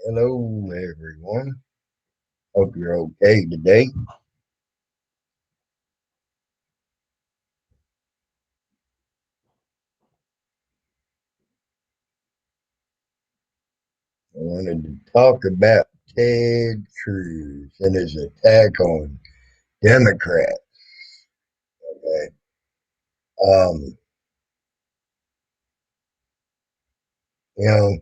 Hello, everyone. Hope you're okay today. I wanted to talk about Ted Cruz and his attack on Democrats. Okay. Um, you know,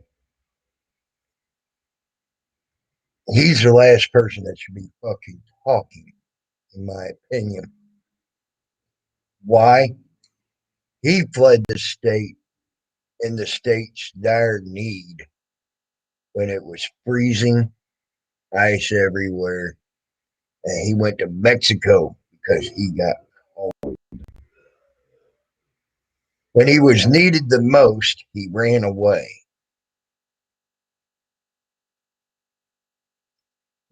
he's the last person that should be fucking talking, in my opinion. Why? He fled the state in the state's dire need when it was freezing, ice everywhere, and he went to Mexico because he got when he was needed the most, he ran away.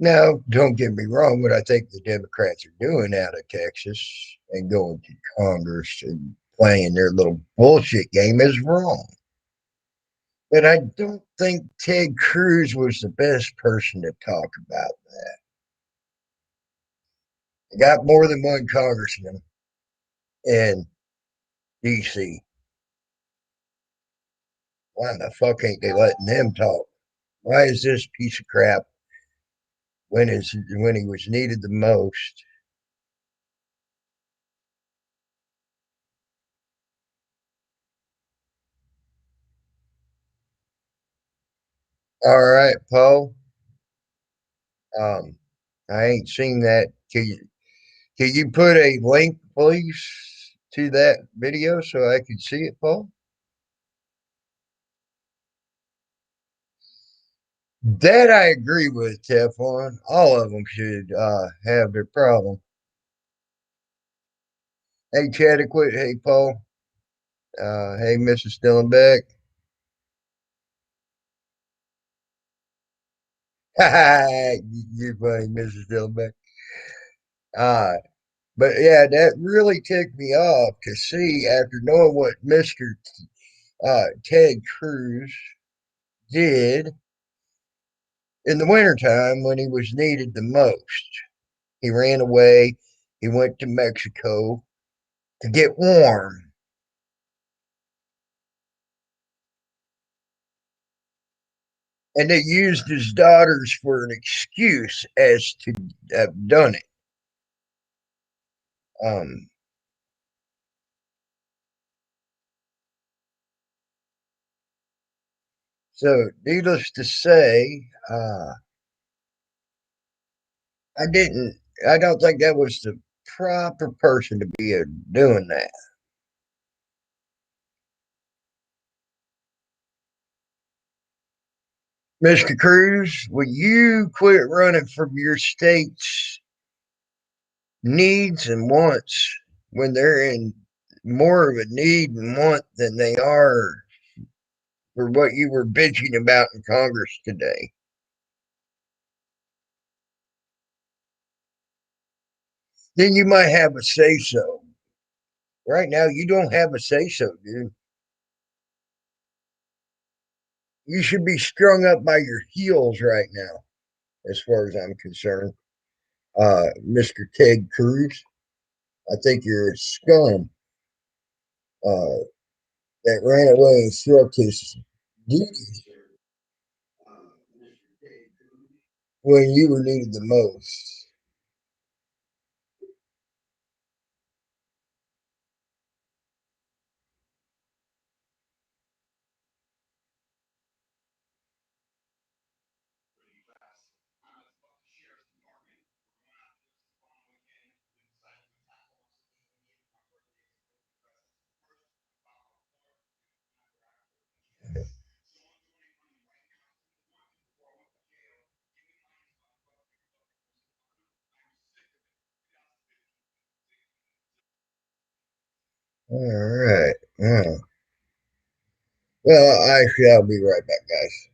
Now, don't get me wrong, what I think the Democrats are doing out of Texas and going to Congress and playing their little bullshit game is wrong. But I don't think Ted Cruz was the best person to talk about that. I got more than one congressman in D.C. Why the fuck ain't they letting them talk? Why is this piece of crap when he was needed the most? All right, Paul. Um, I ain't seen that. Can you put a link, please, to that video so I can see it, Paul? That I agree with, Teflon. All of them should have their problem. Hey, Chadwick. Hey, Paul. Hey, Mrs. Stillenbeck. You're funny, Mrs. Stillenbeck. Uh, but yeah, that really ticked me off to see after knowing what Mr. Ted Cruz did in the wintertime when he was needed the most. He ran away. He went to Mexico to get warm. And they used his daughters for an excuse as to have done it. Um, so, needless to say, I didn't. I don't think that was the proper person to be doing that. Mr. Cruz, will you quit running from your state's needs and wants when they're in more of a need and want than they are for what you were bitching about in Congress today? Then you might have a say so. Right now, you don't have a say so, dude. You should be strung up by your heels right now, as far as I'm concerned. Mr. Ted Cruz, I think you're a scum uh, that ran away and shirked his duties when you were needed the most. All right. Well, I shall be right back, guys.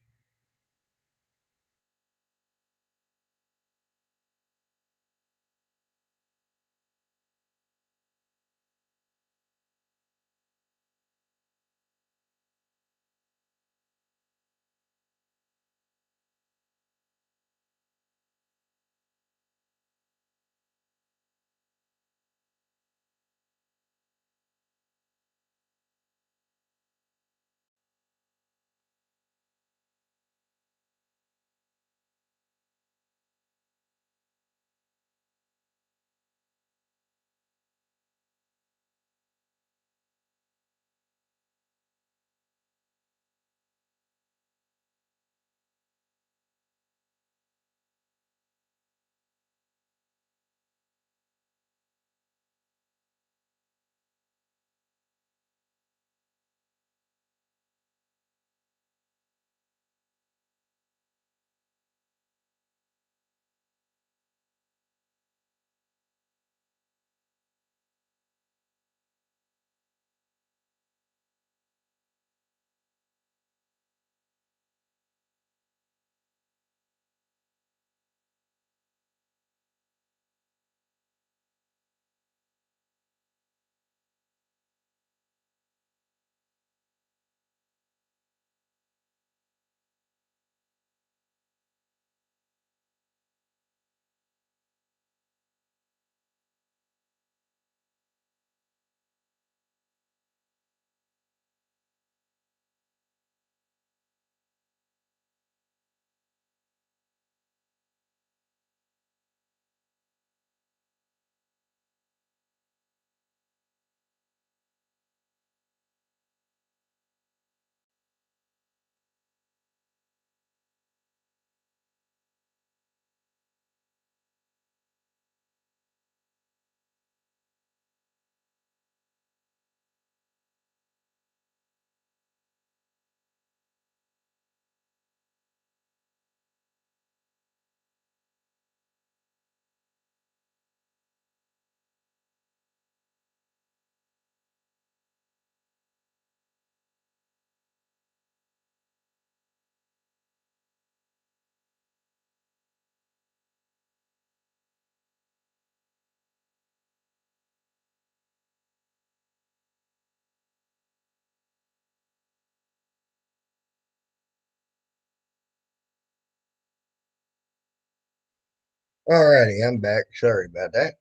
Alrighty, I'm back. Sorry about that.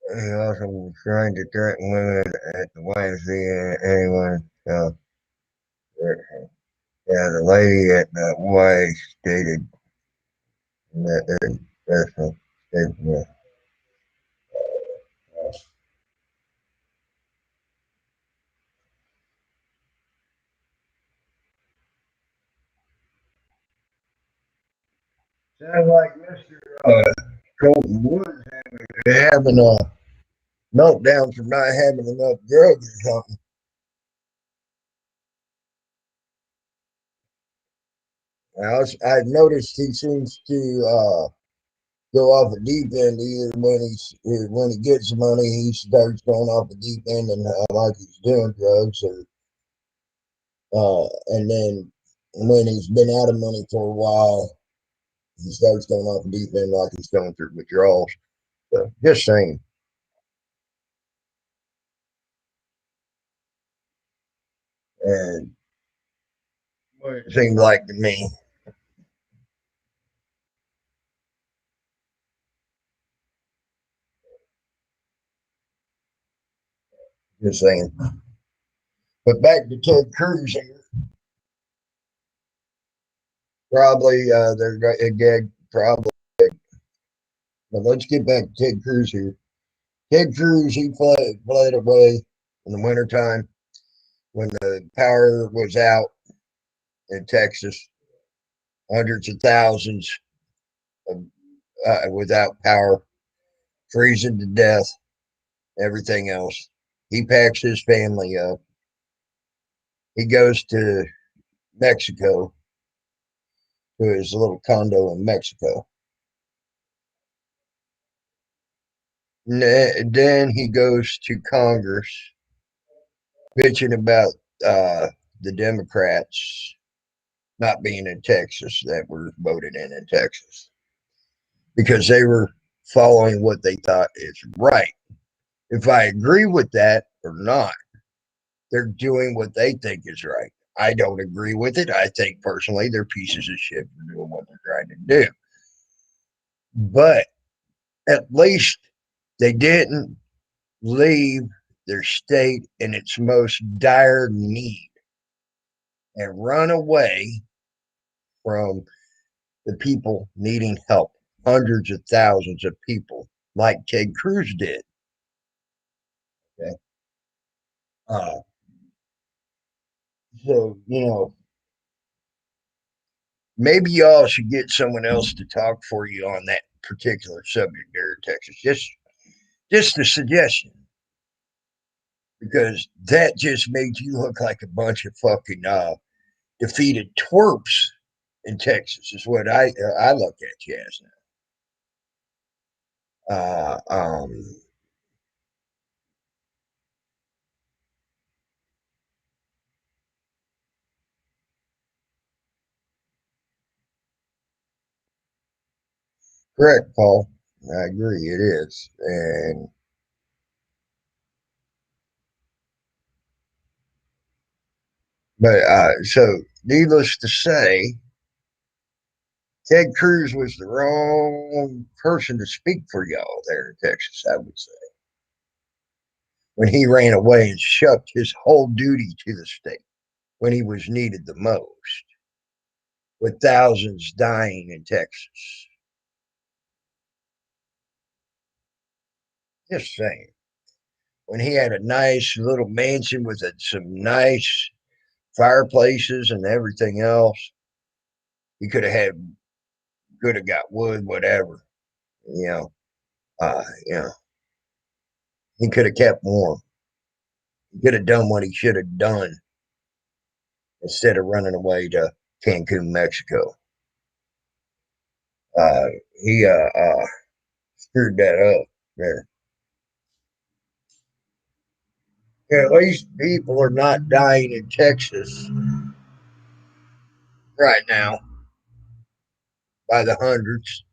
He also was trying to threaten women at the YMCA. Anyone? So, yeah, the lady at the Y stated that personal statement. Sounds like Mr. Colton Woods having a meltdown from not having enough drugs or something. I noticed he seems to go off the deep end either when he gets money he starts going off the deep end and like he's doing drugs or and then when he's been out of money for a while he starts going off the deep end like he's going through withdrawals. So just saying. And what it seems like to me, just saying. But back to Ted Cruz here. Probably they're a gag probably. But let's get back to Ted Cruz here. Ted Cruz, he fled away in the wintertime when the power was out in Texas. Hundreds of thousands of, without power, freezing to death, everything else. He packs his family up. He goes to Mexico, to his little condo in Mexico. Then he goes to Congress, bitching about the Democrats not being in Texas that were voted in Texas because they were following what they thought is right. If I agree with that or not, they're doing what they think is right. I don't agree with it. I think personally they're pieces of shit for doing what they're trying to do. But at least they didn't leave their state in its most dire need and run away from the people needing help. Hundreds of thousands of people, like Ted Cruz did. Okay. Uh, so, maybe y'all should get someone else to talk for you on that particular subject there in Texas. Just a suggestion, because that just made you look like a bunch of fucking defeated twerps in Texas. Is what I look at you as now. Correct, Paul. I agree. It is, and but so needless to say, Ted Cruz was the wrong person to speak for y'all there in Texas. I would say when he ran away and shucked his whole duty to the state when he was needed the most, with thousands dying in Texas. Just saying. When he had a nice little mansion with some nice fireplaces and everything else, he could have got wood, whatever. You know, you know, he could have kept warm. He could have done what he should have done instead of running away to Cancun, Mexico. Uh, he screwed that up there. Yeah, at least people are not dying in Texas right now by the hundreds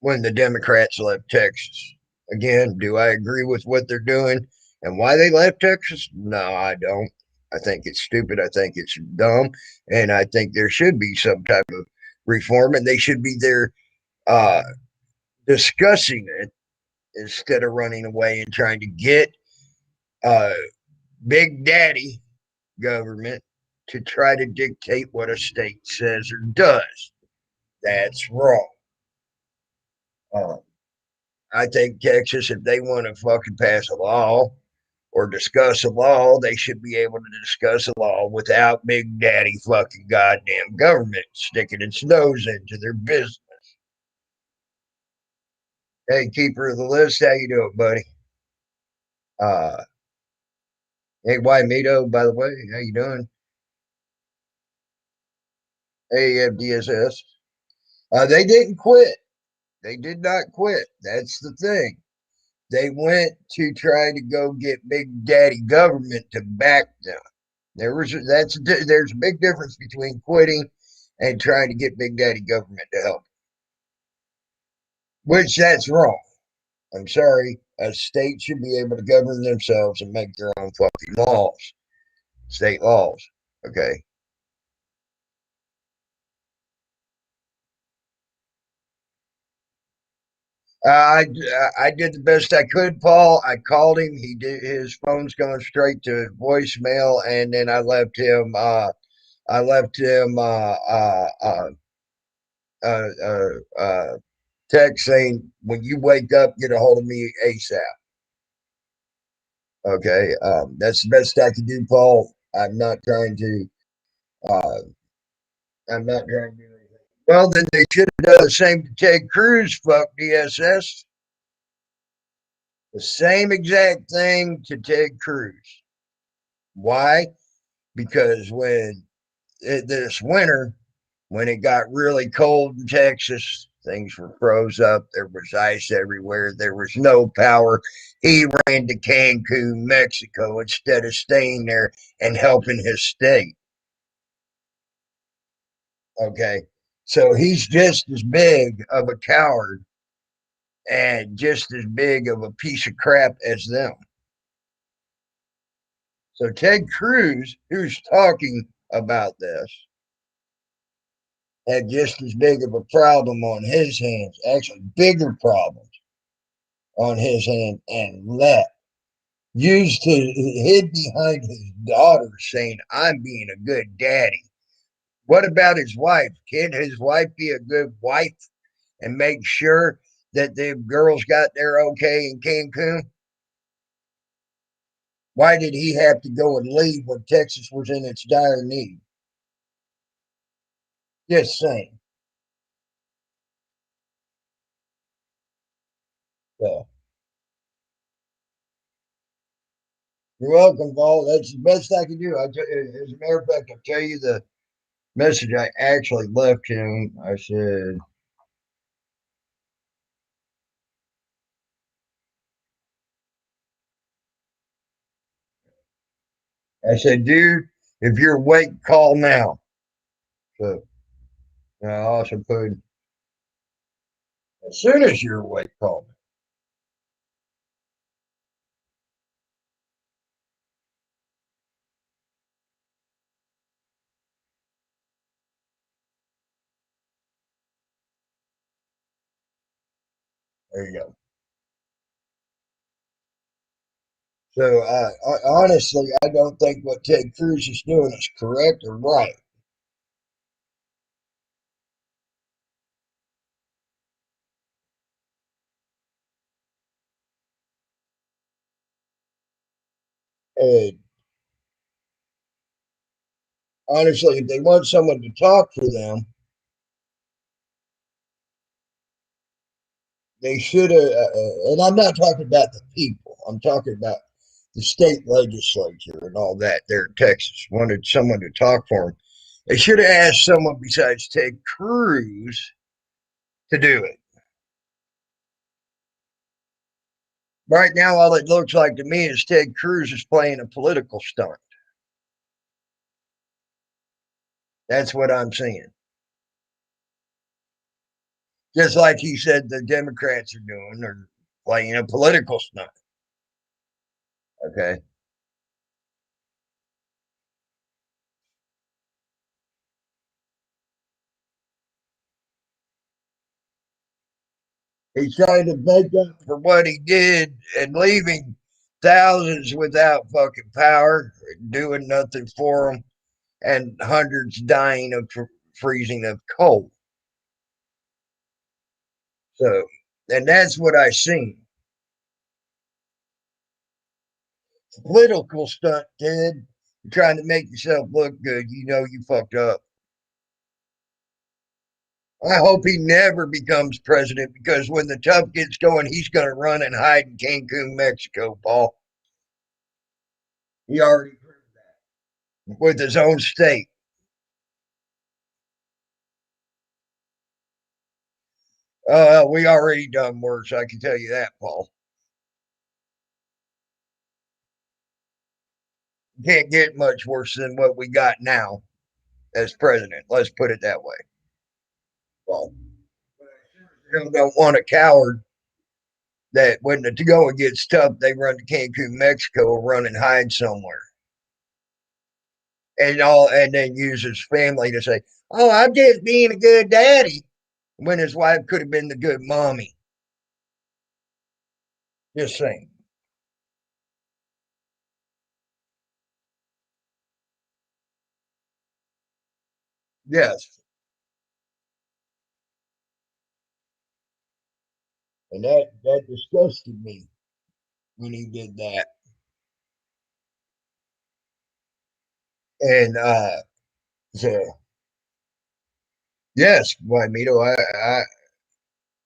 when the Democrats left Texas. Again, do I agree with what they're doing and why they left Texas? No, I don't. I think it's stupid. I think it's dumb. And I think there should be some type of reform and they should be there uh, discussing it instead of running away and trying to get uh, Big Daddy government to try to dictate what a state says or does. That's wrong. Uh, I think Texas, if they want to fucking pass a law or discuss a law, they should be able to discuss a law without Big Daddy fucking goddamn government sticking its nose into their business. Hey, keeper of the list, how you doing, buddy? Uh, hey, Mito, by the way, how you doing? Hey, FDSS. They didn't quit. They did not quit. That's the thing. They went to try to go get Big Daddy government to back them. There's a big difference between quitting and trying to get Big Daddy government to help, which that's wrong. I'm sorry. A state should be able to govern themselves and make their own fucking laws, state laws. Okay. I did the best I could, Paul. I called him. He did. His phone's going straight to voicemail, and then I left him. I left him uh, uh, uh, text saying, "When you wake up, get a hold of me ASAP." Okay, that's the best I can do, Paul. Uh, I'm not trying to do anything. Well, then they should have done the same to Ted Cruz. Fuck DSS. The same exact thing to Ted Cruz. Why? Because this winter, when it got really cold in Texas, things were froze up. There was ice everywhere. There was no power. He ran to Cancun, Mexico, instead of staying there and helping his state. Okay. So he's just as big of a coward and just as big of a piece of crap as them. So Ted Cruz, who's talking about this, had just as big of a problem on his hands, actually bigger problems on his hand, and left. Used to hid behind his daughter saying, "I'm being a good daddy." What about his wife? Can his wife be a good wife and make sure that the girls got there okay in Cancun? Why did he have to go and leave when Texas was in its dire need? Just saying. So, you're welcome, Paul. That's the best I can do. As a matter of fact, I'll tell you the message I actually left him. I said, dude, if you're awake, call now. So I also put, as soon as you're awake, call me. There you go. So honestly, I don't think what Ted Cruz is doing is correct or right. And honestly, if they want someone to talk for them, they should have. And I'm not talking about the people. I'm talking about the state legislature and all that there in Texas. Wanted someone to talk for them. They should have asked someone besides Ted Cruz to do it. Right now, all it looks like to me is Ted Cruz is playing a political stunt. That's what I'm seeing. Just like he said the Democrats are doing, or playing a political stunt. Okay. He's trying to make up for what he did and leaving thousands without fucking power, doing nothing for them, and hundreds dying of freezing of cold. So, and that's what I seen. Political stunt, Ted. You're trying to make yourself look good. You know you fucked up. I hope he never becomes president because when the tough gets going, he's going to run and hide in Cancun, Mexico, Paul. He already proved that with his own state. We already done worse. I can tell you that, Paul. Can't get much worse than what we got now as president. Let's put it that way, Paul. You don't want a coward that when the going gets tough, they run to Cancun, Mexico, or run and hide somewhere, and then use his family to say, "Oh, I'm just being a good daddy," when his wife could have been the good mommy. Just saying. Yes, and that disgusted me when he did that. And so yes, Juanito, I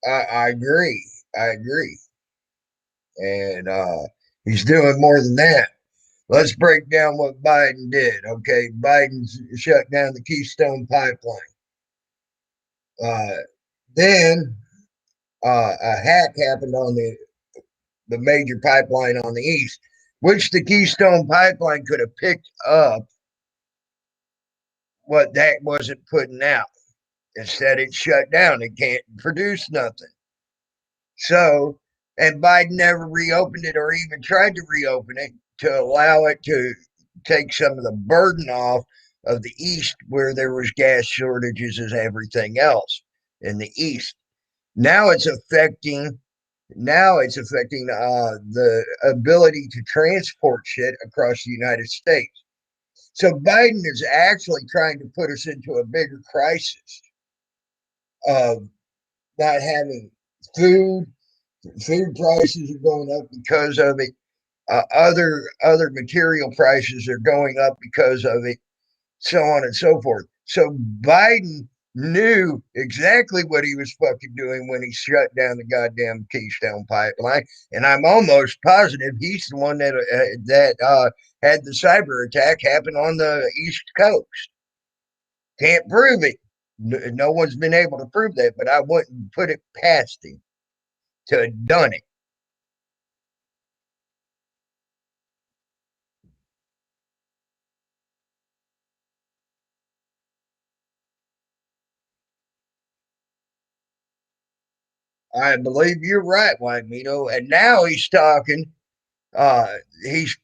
agree. I agree. And he's doing more than that. Let's break down what Biden did. Okay, Biden shut down the Keystone Pipeline. Uh, then a hack happened on the major pipeline on the east, which the Keystone Pipeline could have picked up what that wasn't putting out. Instead, it shut down. It can't produce nothing. So, and Biden never reopened it or even tried to reopen it to allow it to take some of the burden off of the East where there was gas shortages as everything else in the East. Now it's affecting the ability to transport shit across the United States. So Biden is actually trying to put us into a bigger crisis of not having food. Food prices are going up because of it. Other material prices are going up because of it, so on and so forth. So Biden knew exactly what he was fucking doing when he shut down the goddamn Keystone Pipeline, and I'm almost positive he's the one that had the cyber attack happen on the East Coast. Can't prove it. No one's been able to prove that, but I wouldn't put it past him to have done it. I believe you're right, Juanito. And now he's talking. Uh, he's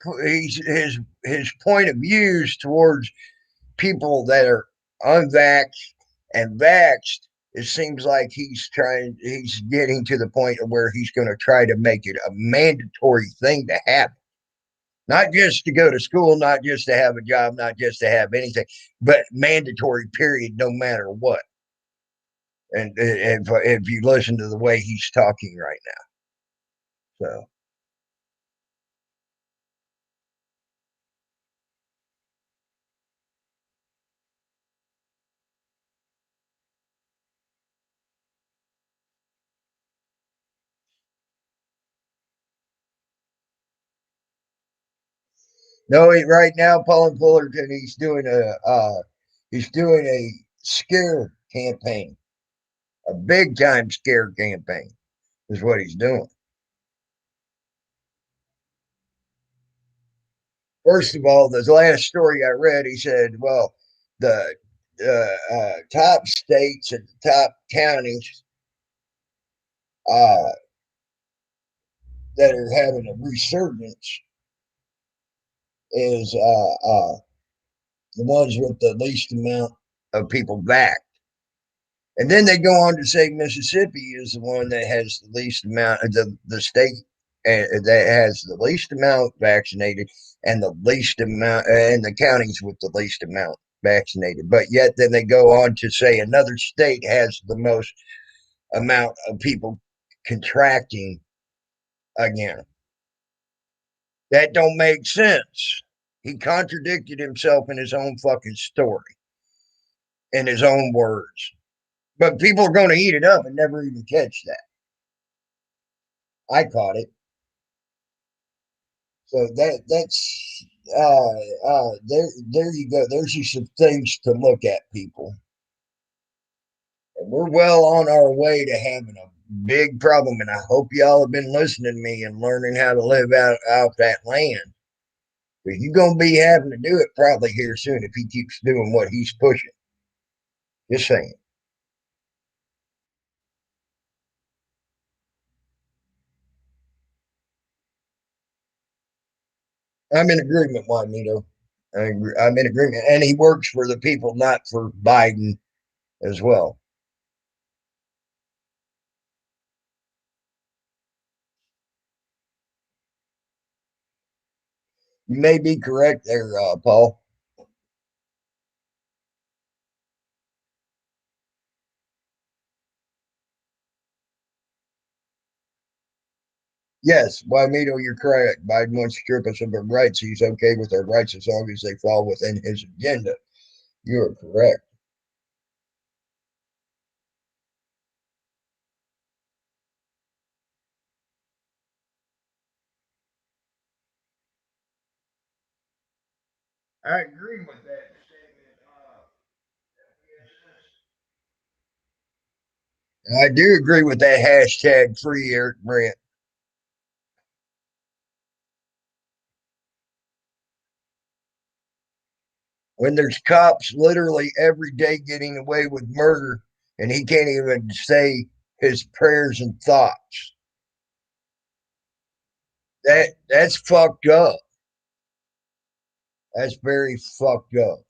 his point of views towards people that are unvaxxed and vaxxed. It seems like he's getting to the point of where he's going to try to make it a mandatory thing to have, not just to go to school, not just to have a job, not just to have anything, but mandatory. Period, no matter what. And if you listen to the way he's talking right now, so no, right now, Paul Fullerton, he's doing a scare campaign, a big time scare campaign is what he's doing. First of all, the last story I read, he said, well, the top states and the top counties uh, that are having a resurgence is the ones with the least amount of people back. And then they go on to say Mississippi is the one that has the least amount of the state that has the least amount vaccinated and the least amount and the counties with the least amount vaccinated. But yet then they go on to say another state has the most amount of people contracting again. That don't make sense. He contradicted himself in his own fucking story, in his own words. But people are going to eat it up and never even catch that. I caught it. So that's there you go. There's just some things to look at, people. And we're well on our way to having a big problem. And I hope y'all have been listening to me and learning how to live out that land. But you're gonna be having to do it probably here soon if he keeps doing what he's pushing. Just saying. I'm in agreement, Juanito. I'm in agreement, and he works for the people, not for Biden as well. You may be correct there, Paul. Yes, Juanito, you're correct. Biden wants to strip us of our rights. He's okay with our rights as long as they fall within his agenda. You are correct. I agree with that statement. I do agree with that hashtag free Eric Brent. When there's cops literally every day getting away with murder and he can't even say his prayers and thoughts. That's fucked up. That's very fucked up.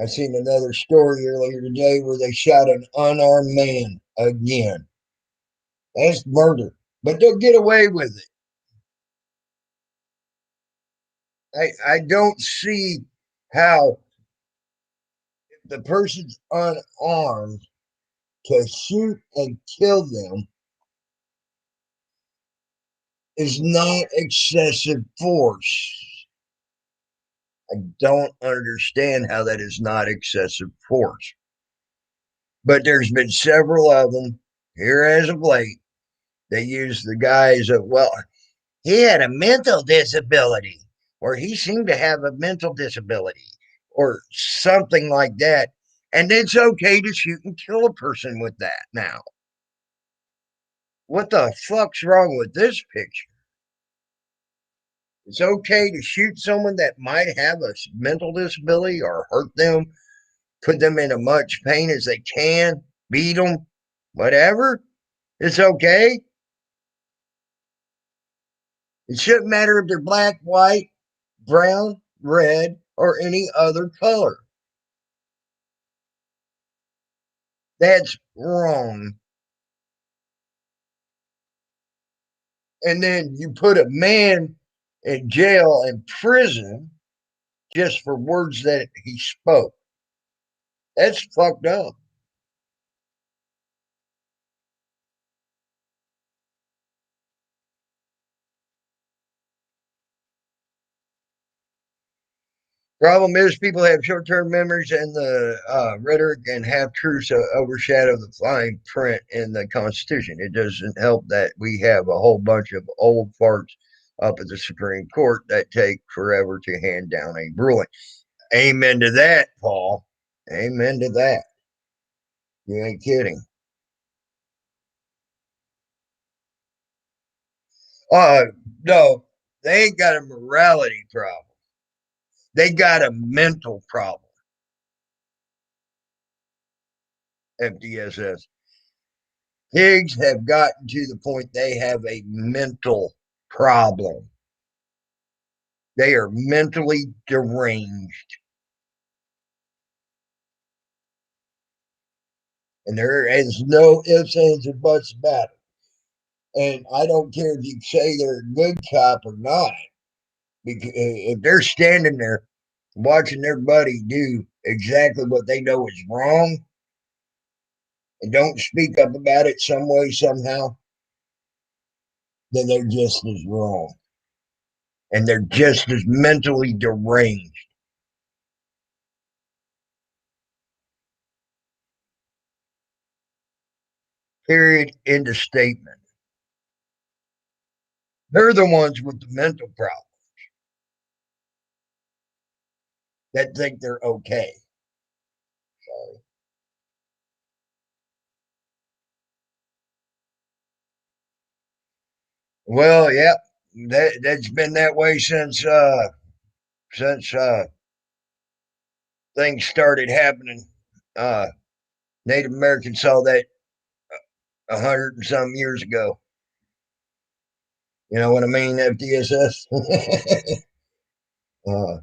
I seen another story earlier today where they shot an unarmed man again. That's murder. But they'll get away with it. I don't see how the person's unarmed to shoot and kill them is not excessive force. I don't understand how that is not excessive force. But there's been several of them here as of late. They use the guys of, well, he had a mental disability, or he seemed to have a mental disability, or something like that. And it's okay to shoot and kill a person with that now. What the fuck's wrong with this picture? It's okay to shoot someone that might have a mental disability or hurt them, put them in as much pain as they can, beat them, whatever. It's okay. It shouldn't matter if they're black, white, brown, red, or any other color. That's wrong. And then you put a man in jail and prison just for words that he spoke. That's fucked up. Problem is, people have short term memories, and the rhetoric and half truths overshadow the fine print in the Constitution. It doesn't help that we have a whole bunch of old farts up at the Supreme Court that take forever to hand down a ruling. Amen to that, Paul. Amen to that. You ain't kidding. Uh, no, they ain't got a morality problem. They got a mental problem. FDSS. Pigs have gotten to the point they have a mental problem. They are mentally deranged. And there is no ifs, ands, or buts about it. And I don't care if you say they're a good cop or not, because if they're standing there watching their buddy do exactly what they know is wrong and don't speak up about it some way, somehow, then they're just as wrong. And they're just as mentally deranged. Period. End of statement. They're the ones with the mental problem that think they're okay. So, well, yeah, that's been that way since things started happening. Uh, Native Americans saw that 100 and some years ago. You know what I mean? FDSS. uh,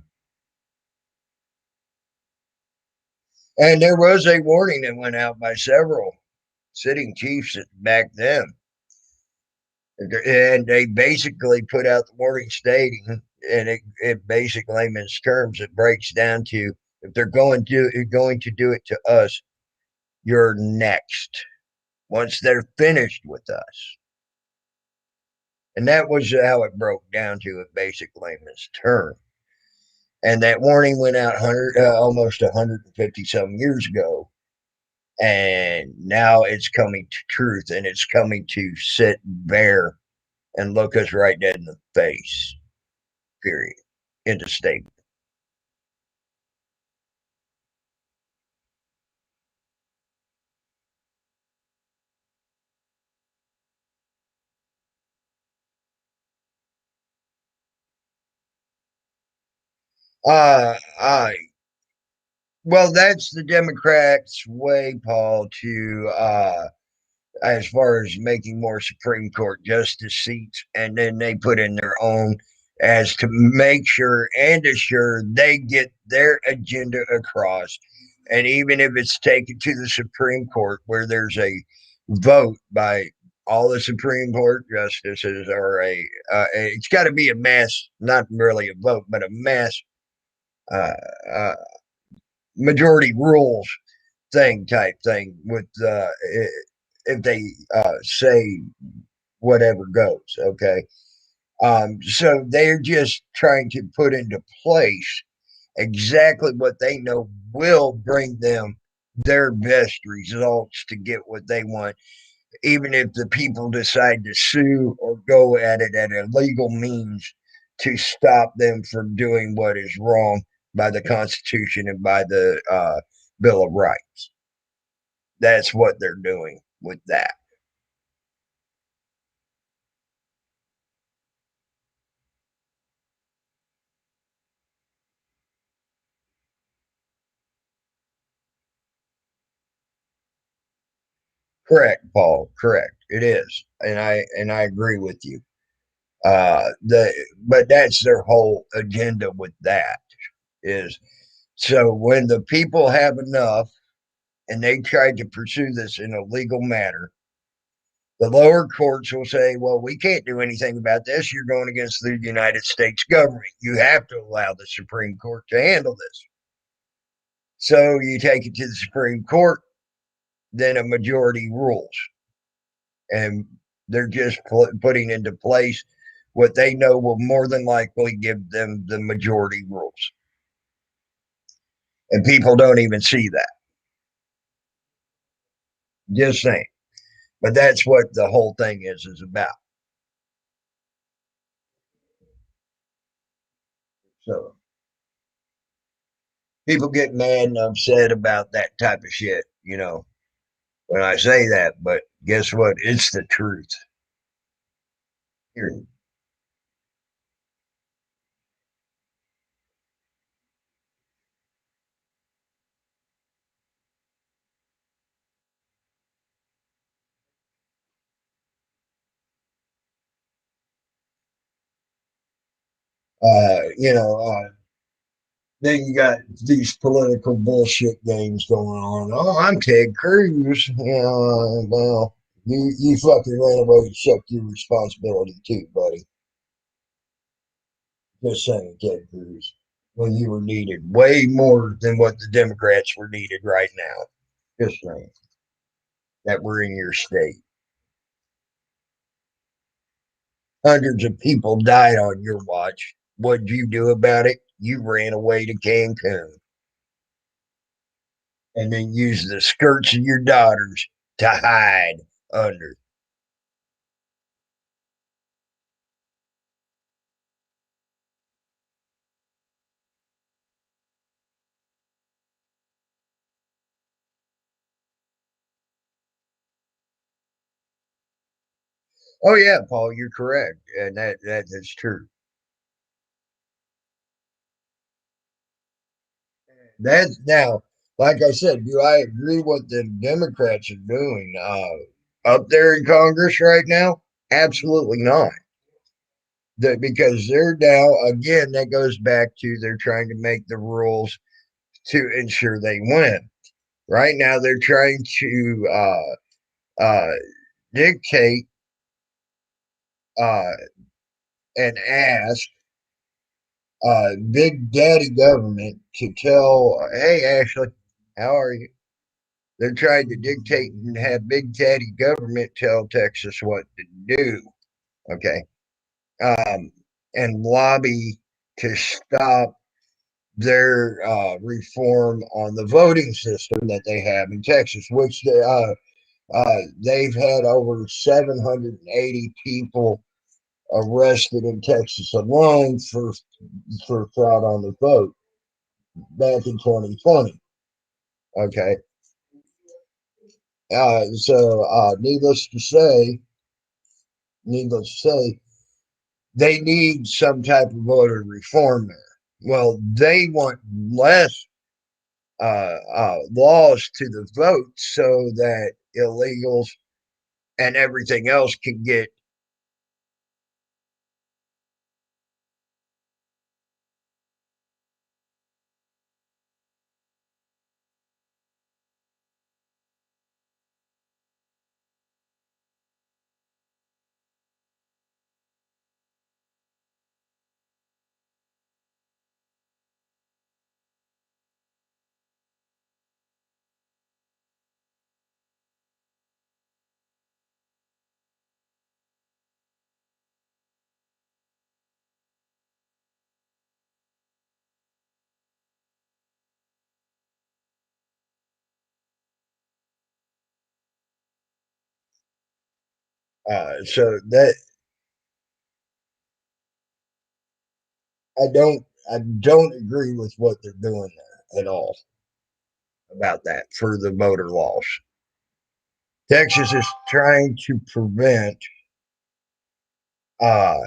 and there was a warning that went out by several sitting chiefs back then. And they basically put out the warning stating, and it basically layman's terms, it breaks down to, if they're going to do it to us, you're next. Once they're finished with us. And that was how it broke down to a basic layman's term. And that warning went out almost 150 some years ago. And now it's coming to truth, and it's coming to sit bare and look us right dead in the face. Period. Into statement. Uh, uh, well, that's the Democrats' way, Paul, to as far as making more Supreme Court justice seats, and then they put in their own as to make sure and assure they get their agenda across. And even if it's taken to the Supreme Court, where there's a vote by all the Supreme Court justices, or it's got to be a mass, not really a vote, but a mass uh, uh, majority rules thing type thing with if they say whatever goes. Okay. So they're just trying to put into place exactly what they know will bring them their best results to get what they want, even if the people decide to sue or go at it at a legal means to stop them from doing what is wrong by the Constitution and by the Bill of Rights. That's what they're doing with that. Correct, Paul. Correct. It is, and I agree with you. The But that's their whole agenda with that is, so when the people have enough and they try to pursue this in a legal matter, the lower courts will say, well, we can't do anything about this. You're going against the United States government. You have to allow the Supreme Court to handle this. So you take it to the Supreme Court, then a majority rules. And they're just putting into place what they know will more than likely give them the majority rules. And people don't even see that. Just saying. But that's what the whole thing is about. So people get mad and upset about that type of shit, when I say that. But guess what? It's the truth. Period. You know, then you got these political bullshit games going on. Oh, I'm Ted Cruz. You know, well, you fucking ran away to check your responsibility too, buddy. Just saying, Ted Cruz. When you were needed way more than what the Democrats were needed right now. Just saying that were in your state. Hundreds of people died on your watch. What'd you do about it? You ran away to Cancun and then used the skirts of your daughters to hide under. Oh yeah, Paul, you're correct, and that is true. That's now, like I said, do I agree what the Democrats are doing up there in Congress right now? Absolutely not. Because they're now again, that goes back to they're trying to make the rules to ensure they win. Right now, they're trying to dictate uh, and ask Big Daddy government to tell, hey, Ashley, how are you? They're trying to dictate and have Big Daddy government tell Texas what to do. Okay. Um, and lobby to stop their reform on the voting system that they have in Texas, which they've had over 780 people arrested in Texas alone for fraud on the vote back in 2020. Okay, needless to say, they need some type of voter reform there. Well, they want less laws to the vote so that illegals and everything else can get. So that I don't agree with what they're doing there at all about that for the voter laws. Texas is trying to prevent uh,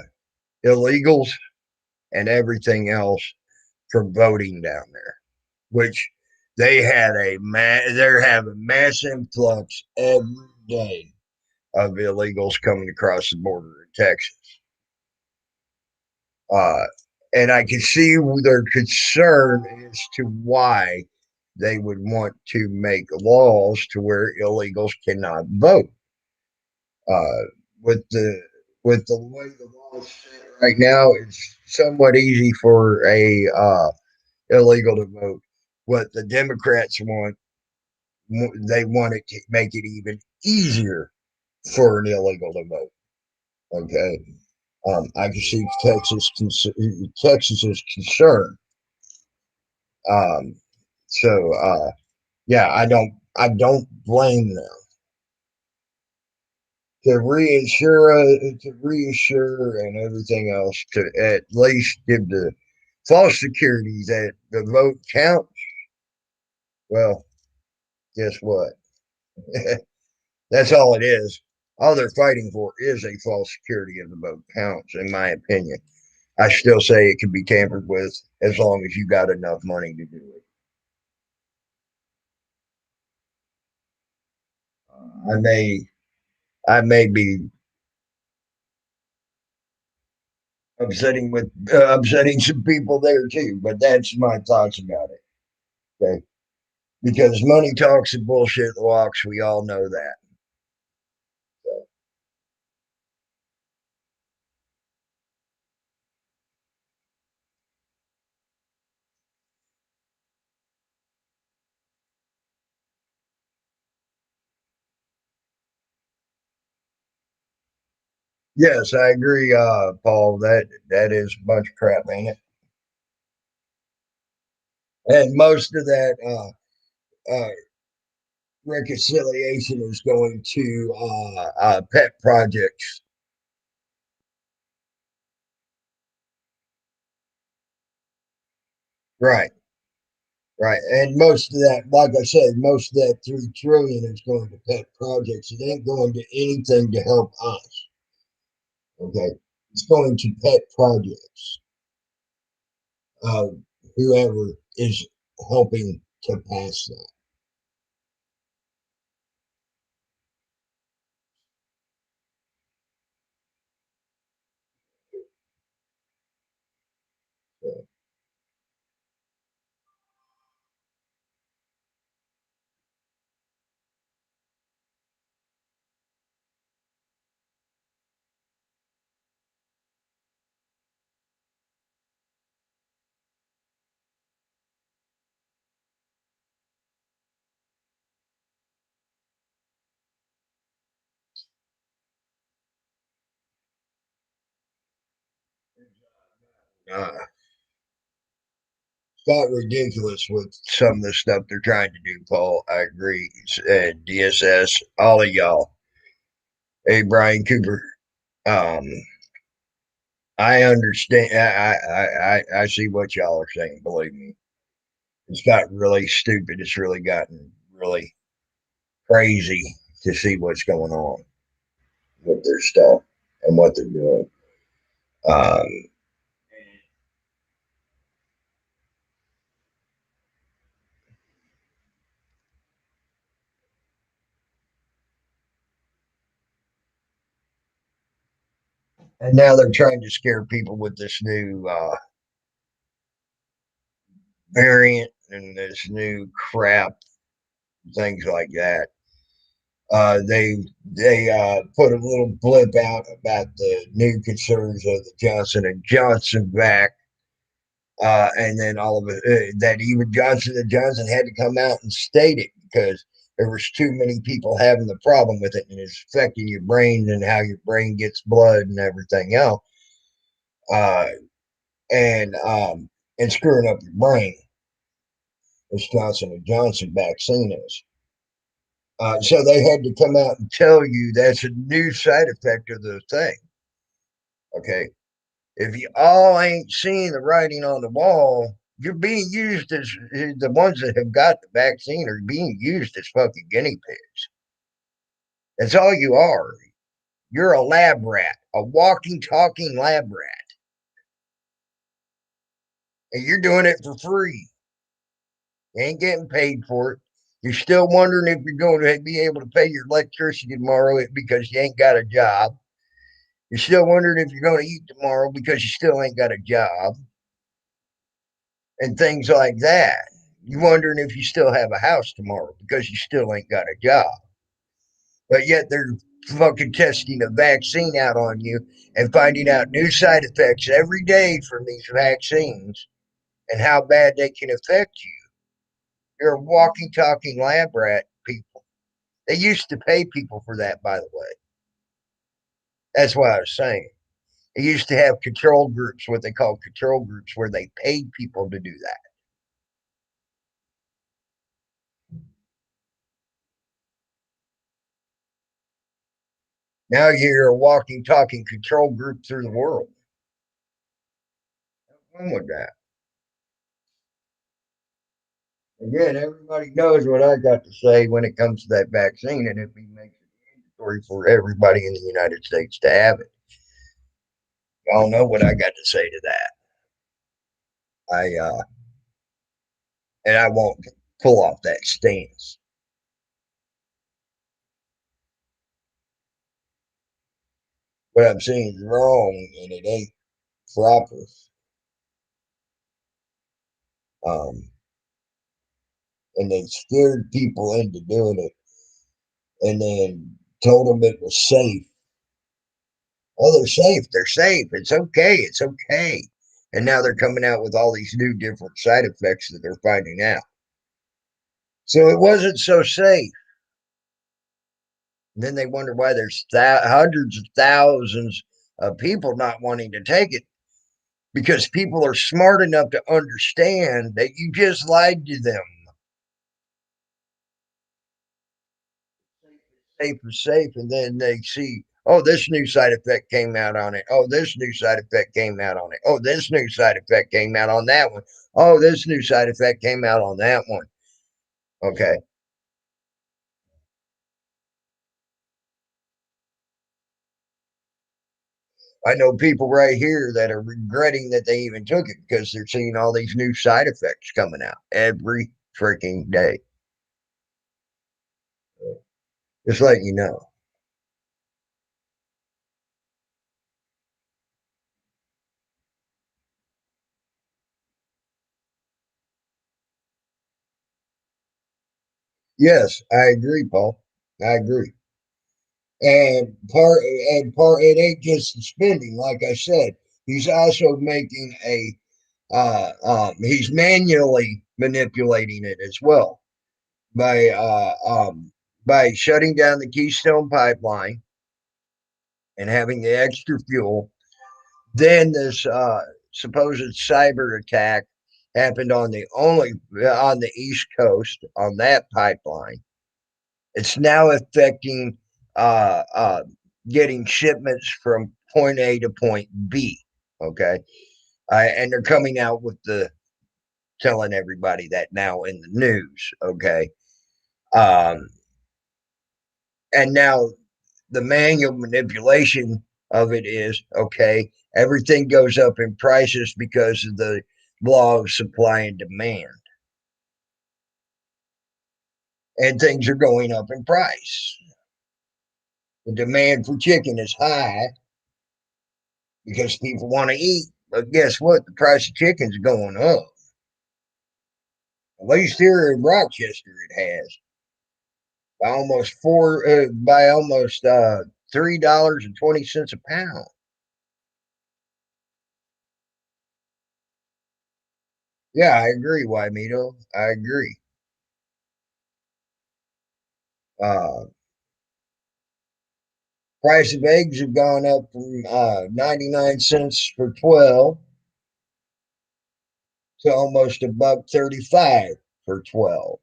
illegals and everything else from voting down there, which they're having mass influx every day of illegals coming across the border in Texas. Uh, and I can see their concern as to why they would want to make laws to where illegals cannot vote. Uh, with the way the law is set right now, it's somewhat easy for a illegal to vote. What the Democrats want, they want it to make it even easier for an illegal to vote. Okay, I can see Texas's concern. Um, yeah, I don't blame them to reassure and everything else to at least give the false security that the vote counts. Well, guess what? That's all it is. All they're fighting for is a false security of the vote counts, in my opinion. I still say it can be tampered with as long as you got enough money to do it. I may, I may be upsetting some people there too. But that's my thoughts about it. Okay, because money talks and bullshit walks. We all know that. So, yes, I agree, Paul. That is a bunch of crap, ain't it? And most of that reconciliation is going to pet projects. Right, right. And most of that, like I said, most of that 3 trillion is going to pet projects. It ain't going to anything to help us. Okay, it's going to pet projects. Uh, Whoever is helping to pass that. So, uh, got ridiculous with some of the stuff they're trying to do, Paul. I agree. And DSS, all of y'all. Hey, Brian Cooper. Um, I understand. I see what y'all are saying. Believe me, it's got really stupid. It's really gotten really crazy to see what's going on with their stuff and what they're doing. Um, and now they're trying to scare people with this new variant and this new crap, things like that. They put a little blip out about the new concerns of the Johnson and Johnson vac, and then all of it that even Johnson and Johnson had to come out and state it because there was too many people having the problem with it, and it's affecting your brain and how your brain gets blood and everything else, uh, and screwing up your brain. This Johnson and Johnson vaccine is. So they had to come out and tell you that's a new side effect of the thing. Okay. If you all ain't seeing the writing on the wall, you're being used as the ones that have got the vaccine are being used as fucking guinea pigs. That's all you are. You're a lab rat, a walking, talking lab rat, and you're doing it for free. You ain't getting paid for it. You're still wondering if you're going to be able to pay your electricity tomorrow because you ain't got a job. You're still wondering if you're going to eat tomorrow because you still ain't got a job and things like that. You're wondering if you still have a house tomorrow because you still ain't got a job. But yet they're fucking testing a vaccine out on you and finding out new side effects every day from these vaccines and how bad they can affect you. You're a walking, talking lab rat, people. They used to pay people for that, by the way. That's what I was saying. They used to have control groups, what they call control groups, where they paid people to do that. Now you're a walking, talking control group through the world. What's wrong with that? Again, everybody knows what I got to say when it comes to that vaccine, and it makes it mandatory for everybody in the United States to have it. Y'all know what I got to say to that. I won't pull off that stance. What I'm saying is wrong, and it ain't proper. Um, and they scared people into doing it and then told them it was safe. Oh, they're safe. They're safe. It's okay. It's okay. And now they're coming out with all these new different side effects that they're finding out. So it wasn't so safe. And then they wonder why there's hundreds of thousands of people not wanting to take it because people are smart enough to understand that you just lied to them. Safe is safe, and then they see, oh, this new side effect came out on it. Oh, this new side effect came out on it. Oh, this new side effect came out on that one. Oh, this new side effect came out on that one. Okay. I know people right here that are regretting that they even took it because they're seeing all these new side effects coming out every freaking day. Just letting you know. Yes, I agree, Paul. I agree. And part it ain't just the spending, like I said. He's also making he's manually manipulating it as well by by shutting down the Keystone pipeline and having the extra fuel. Then this supposed cyber attack happened on the only on the East Coast on that pipeline. It's now affecting uh, uh, getting shipments from point A to point B. Okay, and they're coming out with the telling everybody that now in the news. Okay, um, and now the manual manipulation of it is okay. Everything goes up in prices because of the law of supply and demand, and things are going up in price. The demand for chicken is high because people want to eat. But guess what? The price of chicken's going up. At least here in Rochester, it has by almost $3.20 a pound. Yeah, I agree, Wymito. I agree. Uh, price of eggs have gone up from 99 cents for 12 to almost a buck 35 for 12.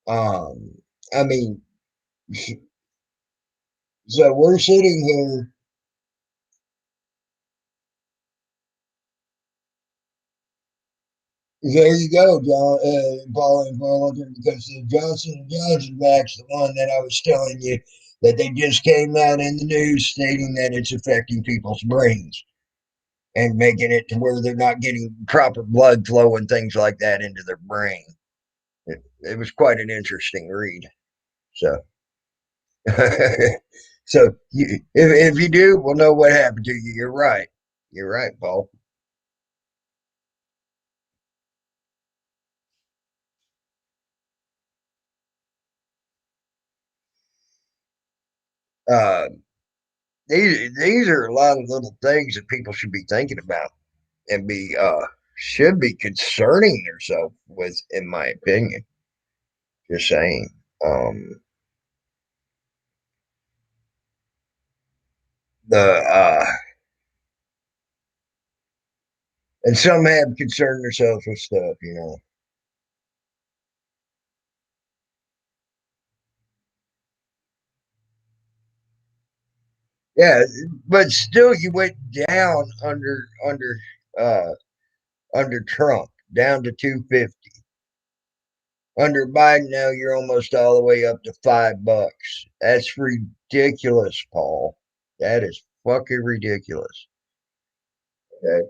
Um, I mean, so we're sitting here. There you go, John, Paul and Burlington, because the Johnson and Johnson vax, the one that I was telling you that they just came out in the news stating that it's affecting people's brains and making it to where they're not getting proper blood flow and things like that into their brain. It was quite an interesting read. So, if you do, we'll know what happened to you. You're right. You're right, Paul. Uh, these are a lot of little things that people should be thinking about and be should be concerning themselves with, in my opinion. Just saying. Um, the and some have concerned themselves with stuff, you know. Yeah, but still, you went down uh under Trump down to 250. Under Biden now, you're almost all the way up to $5. That's ridiculous, Paul. That is fucking ridiculous. Okay?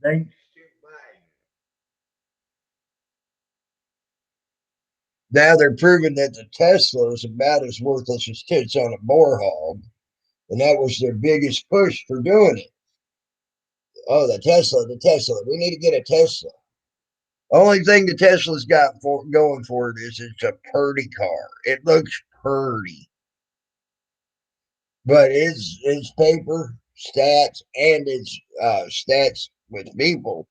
Thanks to Biden. Now they're proving that the Tesla is about as worthless as tits on a boar hog, and that was their biggest push for doing it. Oh, the Tesla, the Tesla. We need to get a Tesla. Only thing the Tesla's got for going for it is it's a purdy car. It looks purdy, but its paper stats and its stats with people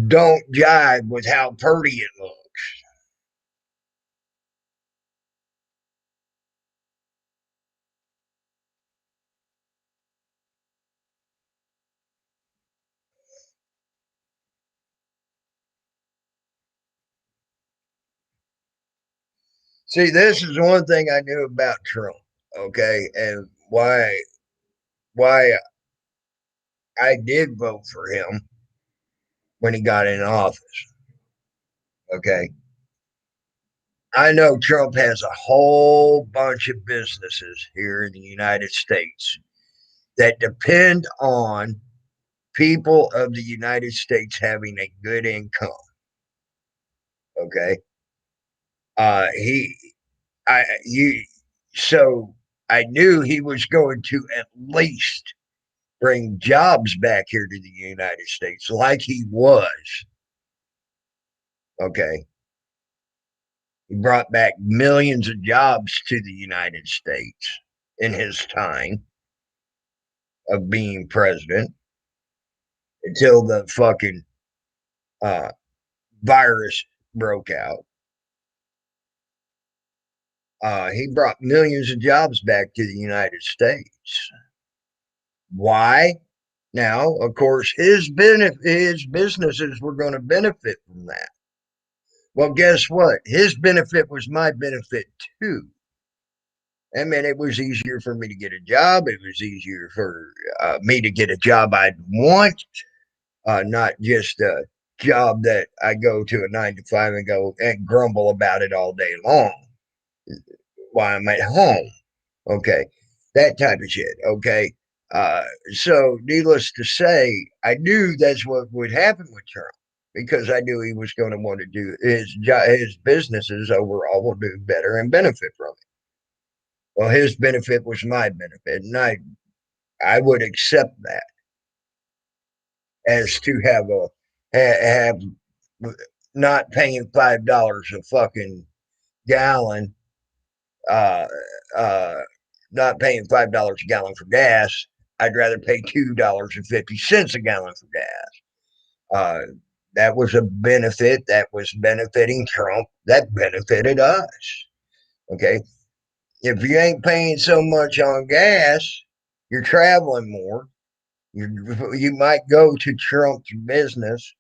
don't jive with how purdy it looks. See, this is one thing I knew about Trump, okay, and why I did vote for him when he got in office. Okay, I know Trump has a whole bunch of businesses here in the United States that depend on people of the United States having a good income. Okay, he, you, so I knew he was going to at least bring jobs back here to the United States, like he was. Okay, he brought back millions of jobs to the United States in his time of being president until the fucking uh, virus broke out. He brought millions of jobs back to the United States. Why? Now, of course, his businesses were going to benefit from that. Well, guess what? His benefit was my benefit too. I mean, it was easier for me to get a job. It was easier for me to get a job I'd want, not just a job that I go to a 9 to 5 and go and grumble about it all day long while I'm at home. Okay, that type of shit. Okay, uh, so needless to say, I knew that's what would happen with Trump because I knew he was going to want to do his businesses overall will do better and benefit from it. Well, his benefit was my benefit, and I would accept that as to have not paying $5 a fucking gallon, uh, uh, not paying $5 a gallon for gas. I'd rather pay $2.50 a gallon for gas. Uh, that was a benefit that was benefiting Trump. That benefited us. Okay, if you ain't paying so much on gas, you're traveling more. You might go to Trump's business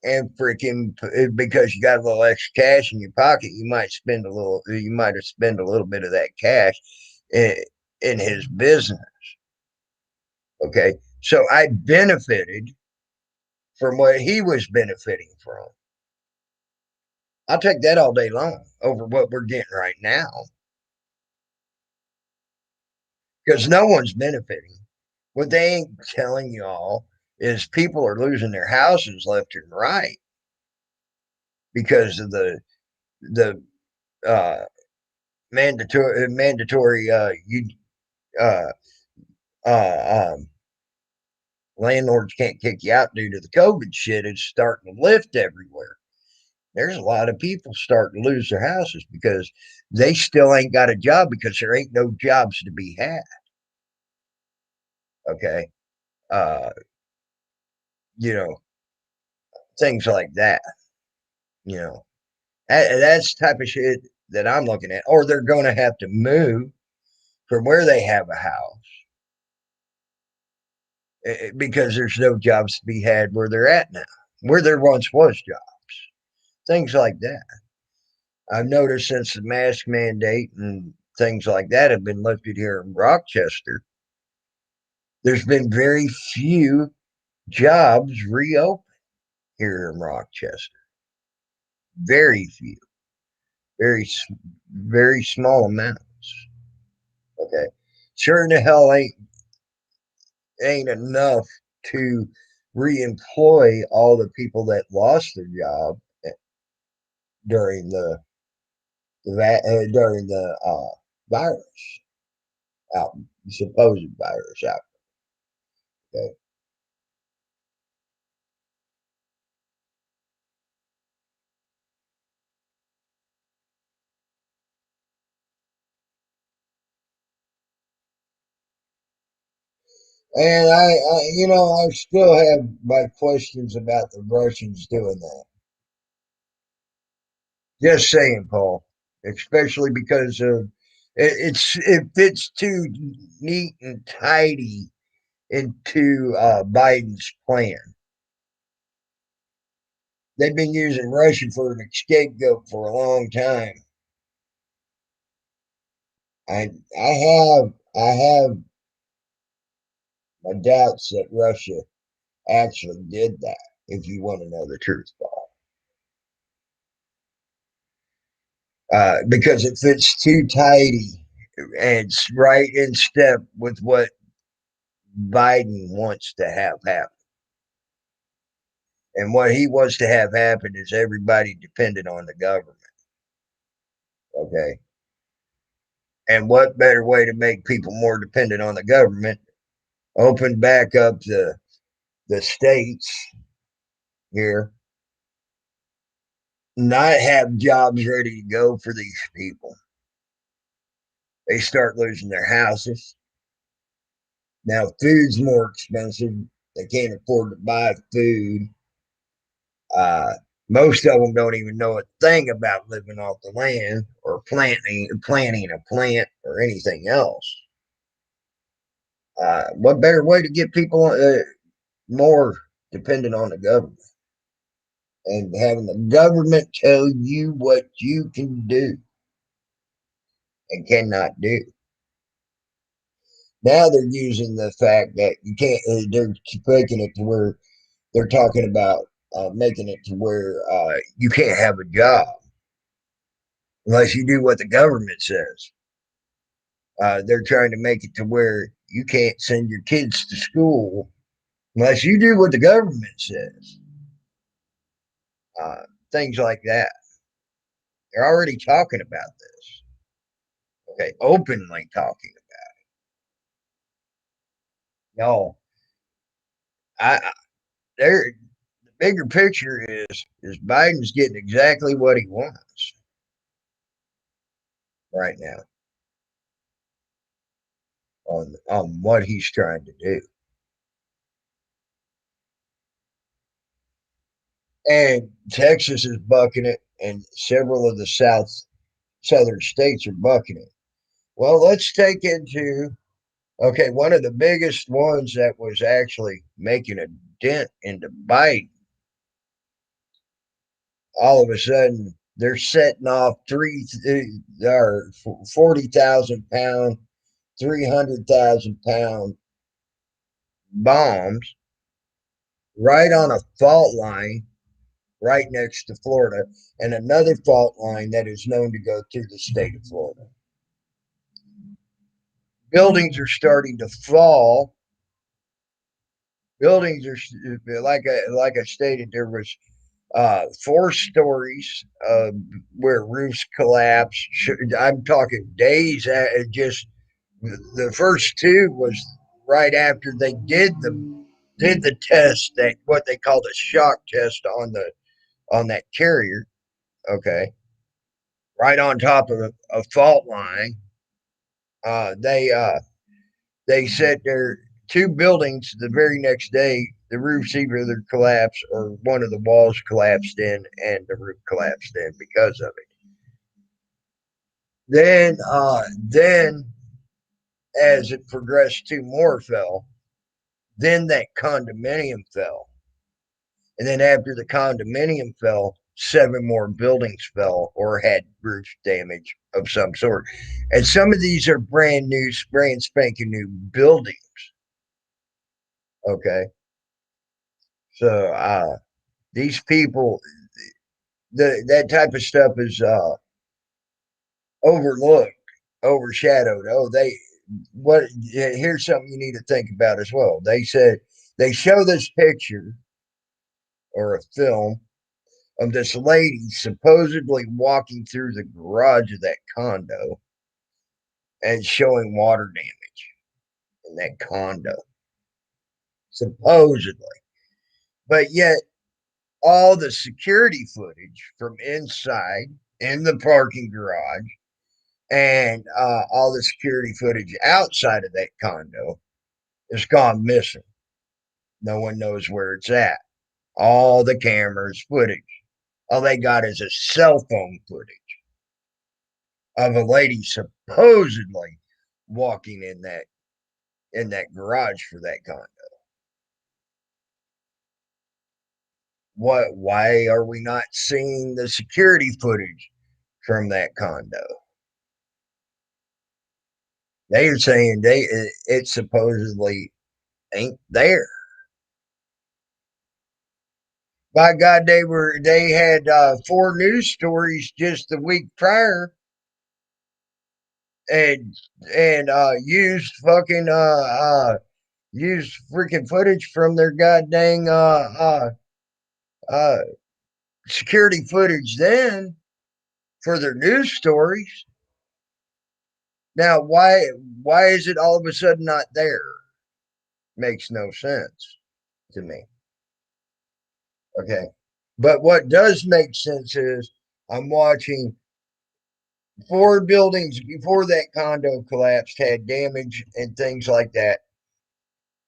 and freaking because you got a little extra cash in your pocket, you might spend a little. You might have spent a little bit of that cash in, in his business. Okay, so I benefited from what he was benefiting from. I'll take that all day long over what we're getting right now because no one's benefiting. What they ain't telling y'all is people are losing their houses left and right because of the uh, mandatory you uh, um, landlords can't kick you out due to the COVID shit. It's starting to lift everywhere. There's a lot of people starting to lose their houses because they still ain't got a job because there ain't no jobs to be had. Okay, uh, you know things like that. You know that's the type of shit that I'm looking at. Or they're going to have to move from where they have a house because there's no jobs to be had where they're at now, where there once was jobs. Things like that. I've noticed since the mask mandate and things like that have been lifted here in Rochester, there's been very few jobs reopened here in Rochester. Very few, very, very small amounts. Okay. Sure in the hell ain't enough to reemploy all the people that lost their job during during the virus out supposed virus out. Okay. And I still have my questions about the Russians doing that. Just saying, Paul. Especially because of it fits too neat and tidy into Biden's plan. They've been using Russia for an scapegoat for a long time. I have my doubts that Russia actually did that. If you want to know the truth, Paul, because it fits too tidy and it's right in step with what Biden wants to have happen. And what he wants to have happen is everybody dependent on the government. Okay. And what better way to make people more dependent on the government? Open back up the states here, not have jobs ready to go for these people. They start losing their houses. Now food's more expensive. They can't afford to buy food. Uh, Most of them don't even know a thing about living off the land or planting a plant or anything else. What better way to get people more dependent on the government and having the government tell you what you can do and cannot do? Now they're using the fact that you can't. They're making it to where they're talking about making it to where you can't have a job unless you do what the government says. They're trying to make it to where you can't send your kids to school unless you do what the government says. Uh, Things like that. They're already talking about this. Okay, openly talking about it. No, I there. The bigger picture is Biden's getting exactly what he wants right now on what he's trying to do. And Texas is bucking it, and several of the southern states are bucking it. Well, let's take into okay, one of the biggest ones that was actually making a dent into Biden. All of a sudden, they're setting off 40,000 pound, 300,000 pound bombs right on a fault line right next to Florida, and another fault line that is known to go through the state of Florida. Buildings are starting to fall. Buildings are like I stated. There was 4 stories where roofs collapsed. I'm talking days. Just the first two was right after they did the test, that what they called a shock test on that carrier. Okay, right on top of a fault line. Uh, they uh, they said there 2 buildings the very next day. The roofs either collapsed or one of the walls collapsed in, and the roof collapsed in because of it. Then as it progressed, 2 more fell. Then that condominium fell, and then after the condominium fell, 7 more buildings fell or had roof damage of some sort. And some of these are brand new, brand spanking new buildings. Okay, so these people, that type of stuff is overlooked, overshadowed. Oh, they what? Here's something you need to think about as well. They said they show this picture or a film of this lady supposedly walking through the garage of that condo and showing water damage in that condo, supposedly. But yet, all the security footage from inside in the parking garage and all the security footage outside of that condo is gone missing. No one knows where it's at. All the cameras footage. All they got is a cell phone footage of a lady supposedly walking in that garage for that condo. Why are we not seeing the security footage from that condo? They are saying it supposedly ain't there. By God, they had four news stories just the week prior and used used freaking footage from their goddamn uh security footage then for their news stories. Now why is it all of a sudden not there? Makes no sense to me. Okay. But what does make sense is I'm watching four buildings before that condo collapsed had damage and things like that.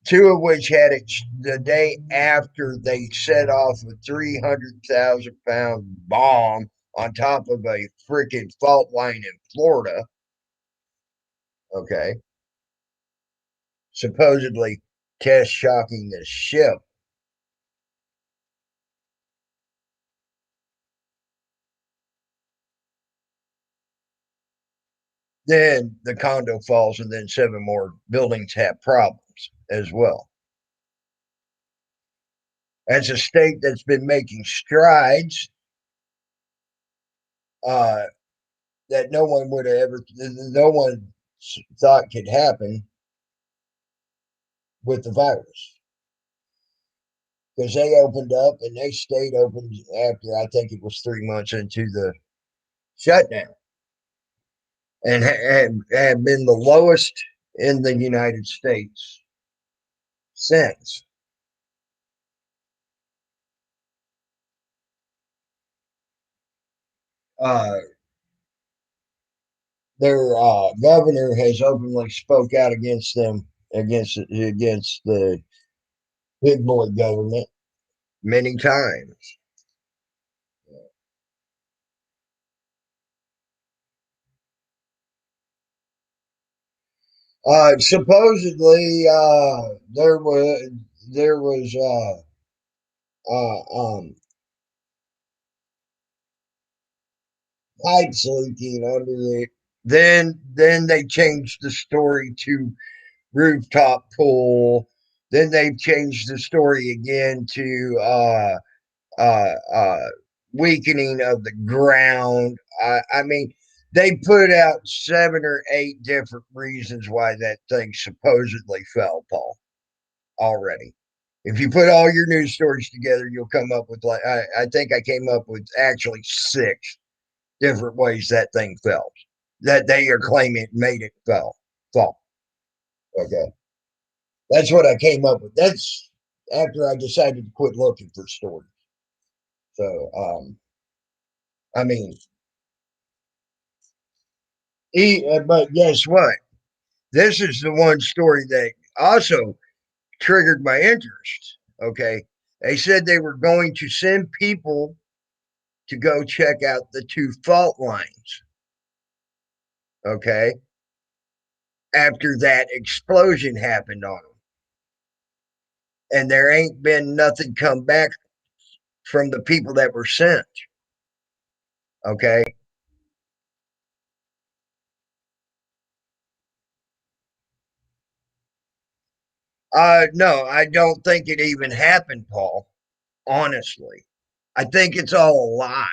Two of which had it the day after they set off a 300,000 pound bomb on top of a freaking fault line in Florida. Okay. Supposedly test shocking the ship. Then the condo falls, and then seven more buildings have problems as well. As a state that's been making strides uh, that no one thought could happen with the virus. Because they opened up and they stayed open after I think it was 3 months into the shutdown and have been the lowest in the United States since. Uh, their governor has openly spoke out against them against the big boy government many times. Supposedly, there was pipes leaking under it. Then they changed the story to rooftop pool. Then they've changed the story again to uh, uh, weakening of the ground. I mean, they put out 7 or 8 different reasons why that thing supposedly fell, Paul, already. If you put all your news stories together, you'll come up with I think I came up with actually 6 different ways that thing fell. That they are claiming made it fall. Okay. That's what I came up with. That's after I decided to quit looking for stories. So I mean but guess what? This is the one story that also triggered my interest. Okay. They said they were going to send people to go check out the 2 fault lines. Okay. After that explosion happened on them. And there ain't been nothing come back from the people that were sent. Okay. No, I don't think it even happened, Paul. Honestly, I think it's all a lie.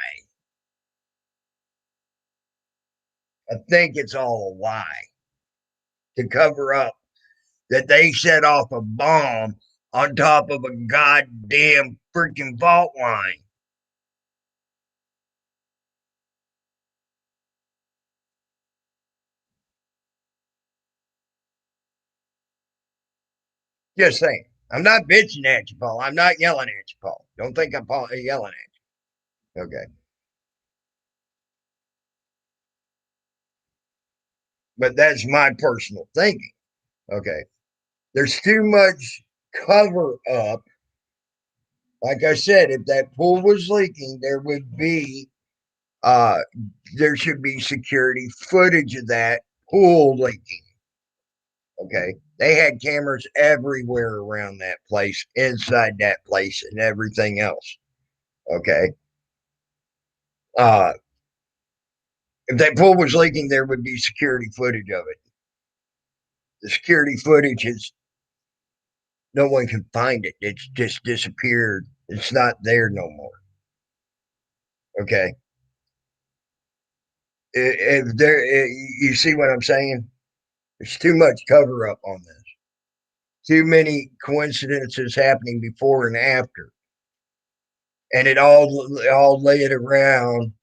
I think it's all a lie to cover up that they set off a bomb on top of a goddamn freaking fault line. Just saying. I'm not bitching at you, Paul. I'm not yelling at you, Paul. Don't think I'm yelling at you. Okay. But that's my personal thinking. Okay. There's too much cover up. Like I said, if that pool was leaking, uh there should be security footage of that pool leaking. Okay. They had cameras everywhere around that place, inside that place, and everything else. Okay. Uh if that pool was leaking, there would be security footage of it. The security footage is no one can find it. It's just disappeared. It's not there no more. Okay. If there, you see what I'm saying? There's too much cover up on this. Too many coincidences happening before and after, and it all laid around,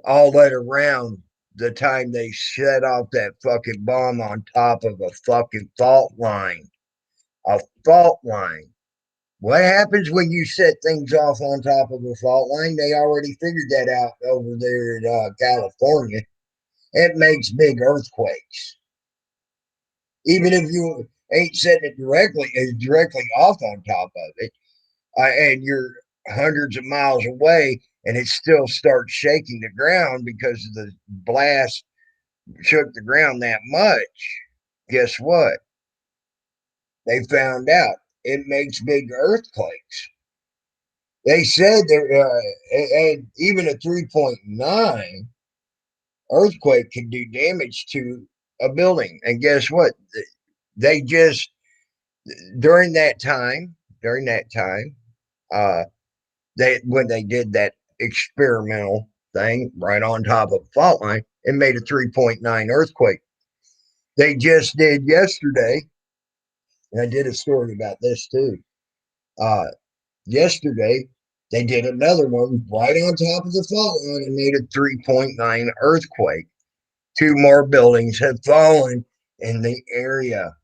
all led around the time they set off that fucking bomb on top of a fucking fault line. A fault line. What happens when you set things off on top of a fault line? They already figured that out over there in California. It makes big earthquakes. Even if you ain't setting it directly off on top of it, and you're hundreds of miles away, and it still starts shaking the ground because the blast shook the ground that much. Guess what? They found out it makes big earthquakes. They said there, and even a 3.9 earthquake can do damage to a building. And guess what? They just during that time, uh, they when they did that experimental thing right on top of a fault line, it made a 3.9 earthquake. They just did yesterday, and I did a story about this too. Uh, Yesterday, they did another one right on top of the fault line and made a 3.9 earthquake. Two more buildings have fallen in the area.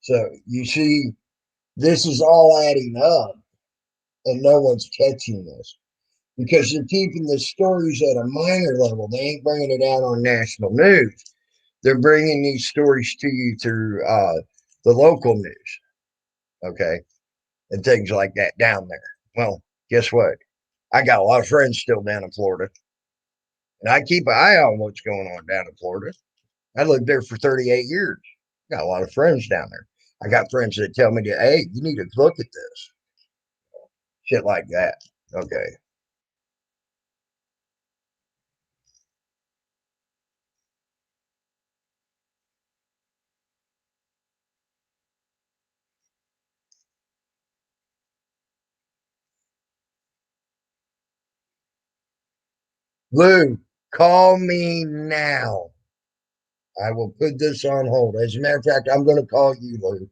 So you see, this is all adding up, and no one's catching this because they're keeping the stories at a minor level. They ain't bringing it out on national news. They're bringing these stories to you through the local news, okay, and things like that down there. Well, guess what? I got a lot of friends still down in Florida, and I keep an eye on what's going on down in Florida. I lived there for 38 years. Got a lot of friends down there. I got friends that tell me, hey, you need to look at this. Shit like that. Okay. Lou, call me now. I will put this on hold. As a matter of fact, I'm going to call you, Lou.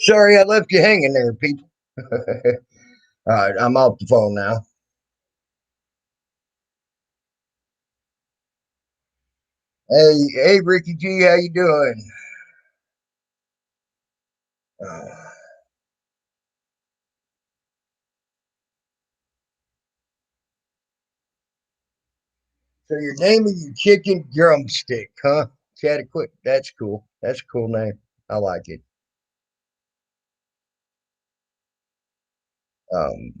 Sorry, I left you hanging there, people. All right, I'm off the phone now. Hey, Ricky G, how you doing? Uh, so you're naming your chicken drumstick, huh? Chattequit. That's cool. That's a cool name. I like it. Um,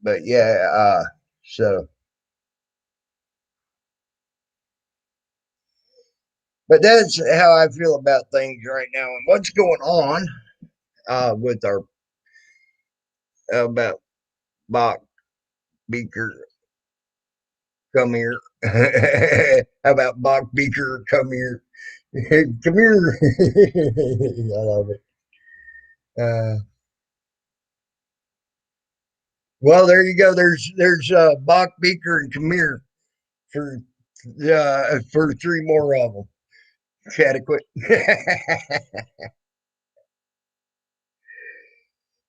but yeah, so but that's how I feel about things right now and what's going on with our about Bach Beaker come here. How about Bach Beaker come here? Come here. I love it. Uh, well, there you go. There's Bach Beaker and Kamir for three more of them. Adequate.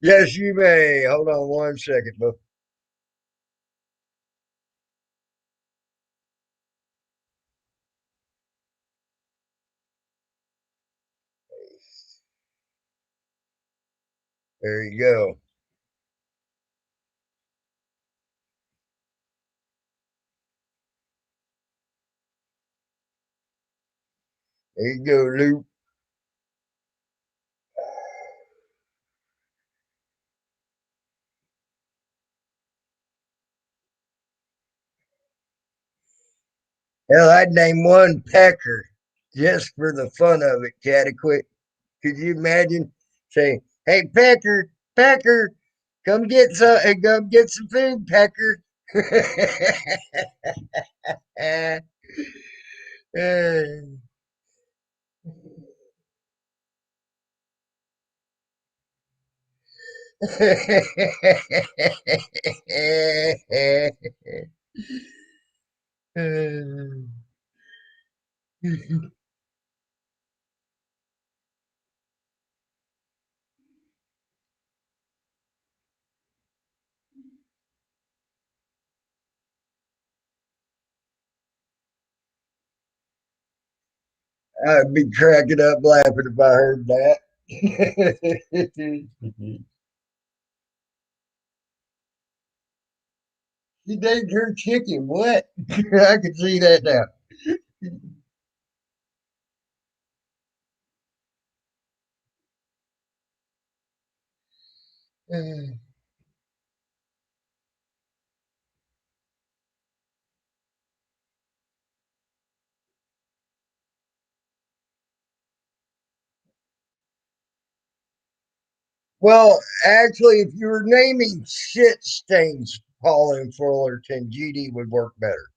Yes, you may. Hold on one second, but there you go. There you go, Luke. Hell, I'd name one Pecker just for the fun of it, Cataquit. Could you imagine saying, "Hey, Pecker, Pecker, come get some food, Pecker." I'd be cracking up laughing if I heard that. She named her chicken. What? I can see that now. Well, actually, if you were naming shit stains, Paul and Fullerton, GD would work better.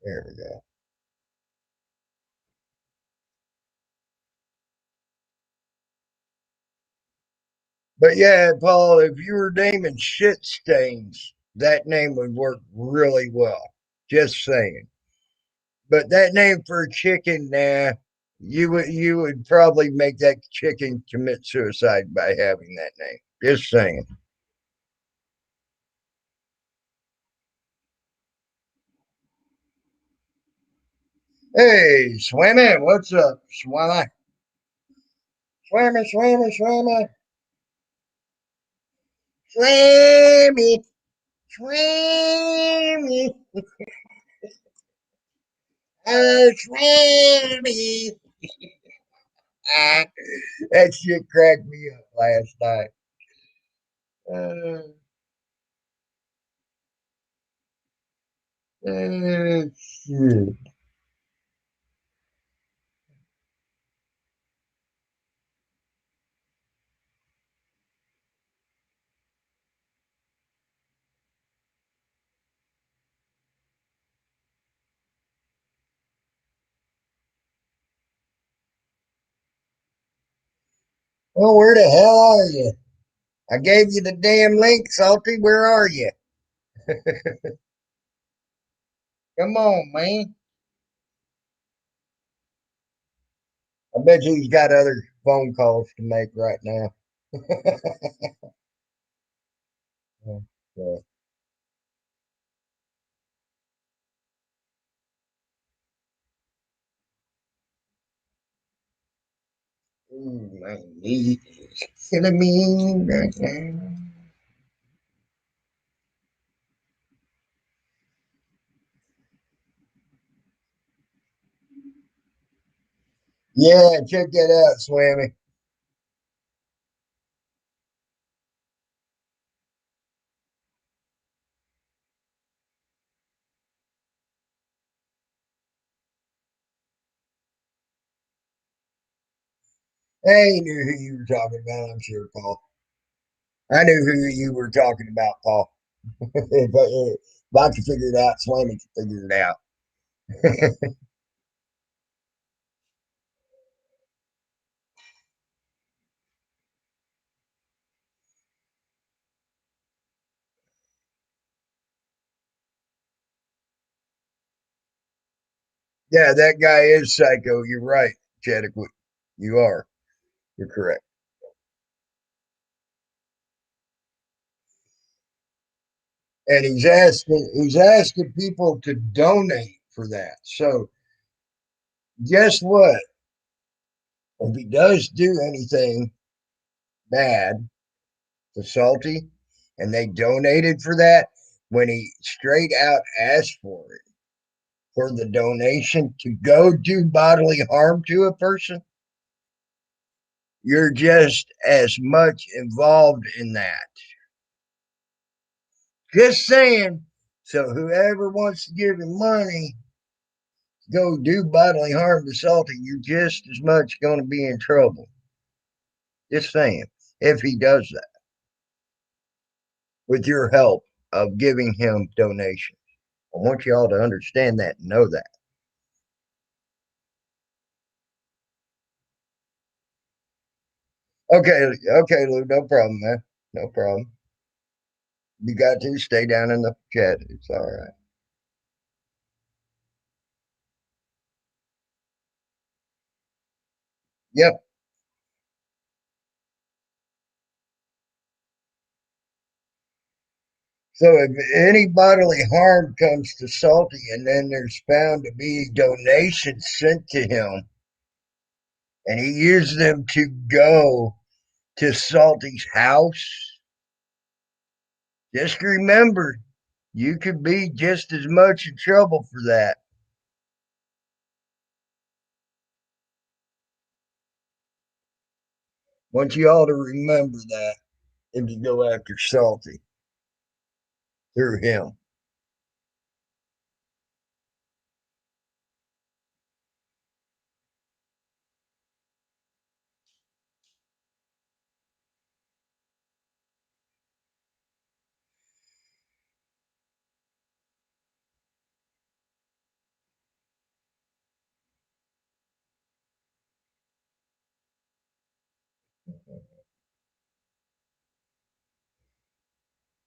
There we go. But yeah, Paul, if you were naming shit stains, that name would work really well. Just saying. But that name for a chicken, nah, you would probably make that chicken commit suicide by having that name. Just saying. Hey, Swimmy, what's up, Swimmy? Swimmy, Swimmy, Swimmy. Swimmy, swimmy, oh, swimmy. Ah, that shit cracked me up last night. Uh, shit. Well, where the hell are you? I gave you the damn link, Salty. Where are you? Come on, man. I bet you he's got other phone calls to make right now. Yeah. Ooh, my knees killing me right now. Yeah, check that out, Swammy. I knew who you were talking about, I'm sure, Paul. I knew who you were talking about, Paul. If I could figure it out, Swammy could figure it out. Yeah, that guy is psycho. You're right, Chadwick. You are. You're correct. And he's asking people to donate for that. So guess what? If he does do anything bad to Salty and they donated for that, when he straight out asked for the donation to go do bodily harm to a person, you're just as much involved in that. Just saying. So whoever wants to give him money, go do bodily harm to Salty, you're just as much going to be in trouble. Just saying. If he does that with your help of giving him donations. I want you all to understand that and know that. Okay, okay, Lou, no problem, man. No problem. You got to stay down in the chat. It's all right. Yep. So if any bodily harm comes to Salty and then there's found to be donations sent to him and he used them to go to Salty's house, just remember you could be just as much in trouble for that. Want you all to remember that if you go after Salty through him.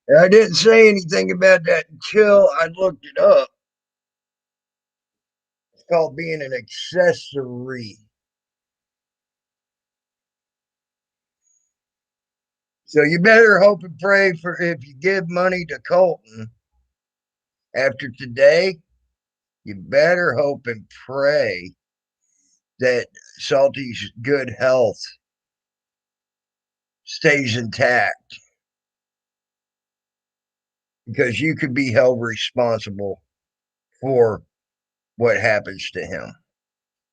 And I didn't say anything about that until I looked it up. It's called being an accessory. So you better hope and pray for if you give money to Colton after today, you better hope and pray that Salty's good health stays intact. because you could be held responsible for what happens to him,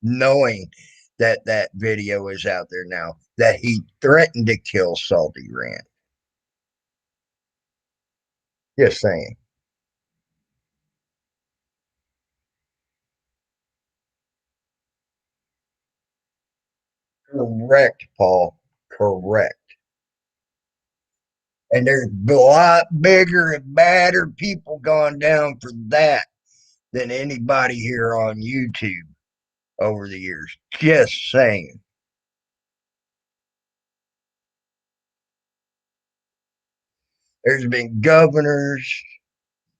knowing that that video is out there now, that he threatened to kill Salty Rand. Just saying. Correct, Paul. Correct. And there's a lot bigger and badder people gone down for that than anybody here on YouTube over the years. Just saying. There's been governors,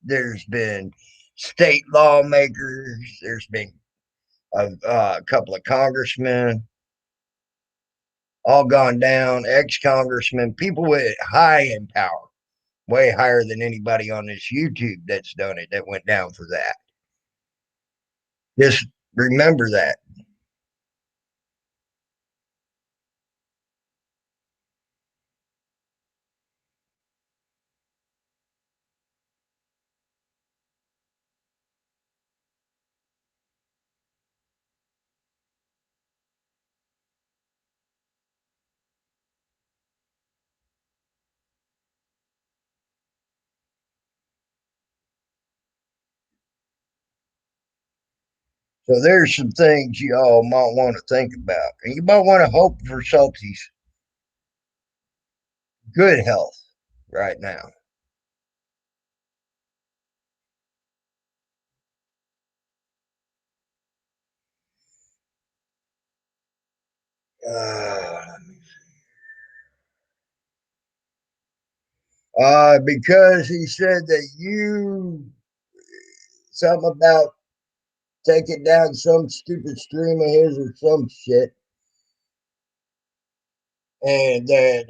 there's been state lawmakers, there's been a couple of congressmen, all gone down, ex congressmen, people with high in power, way higher than anybody on this YouTube that's done it that went down for that. Just remember that. So there's some things you all might want to think about. And you might want to hope for Salty's good health right now. Uh, because he said that you something about taking down some stupid stream of his or some shit, and that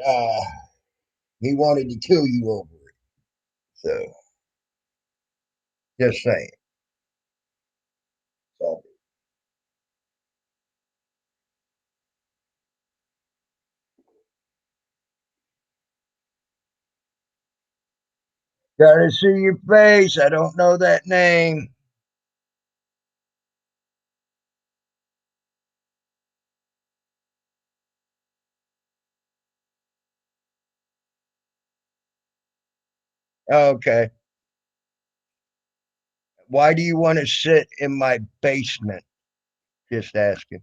he wanted to kill you over it. So just saying. So gotta see your face. I don't know that name. Okay. Why do you want to sit in my basement? Just asking.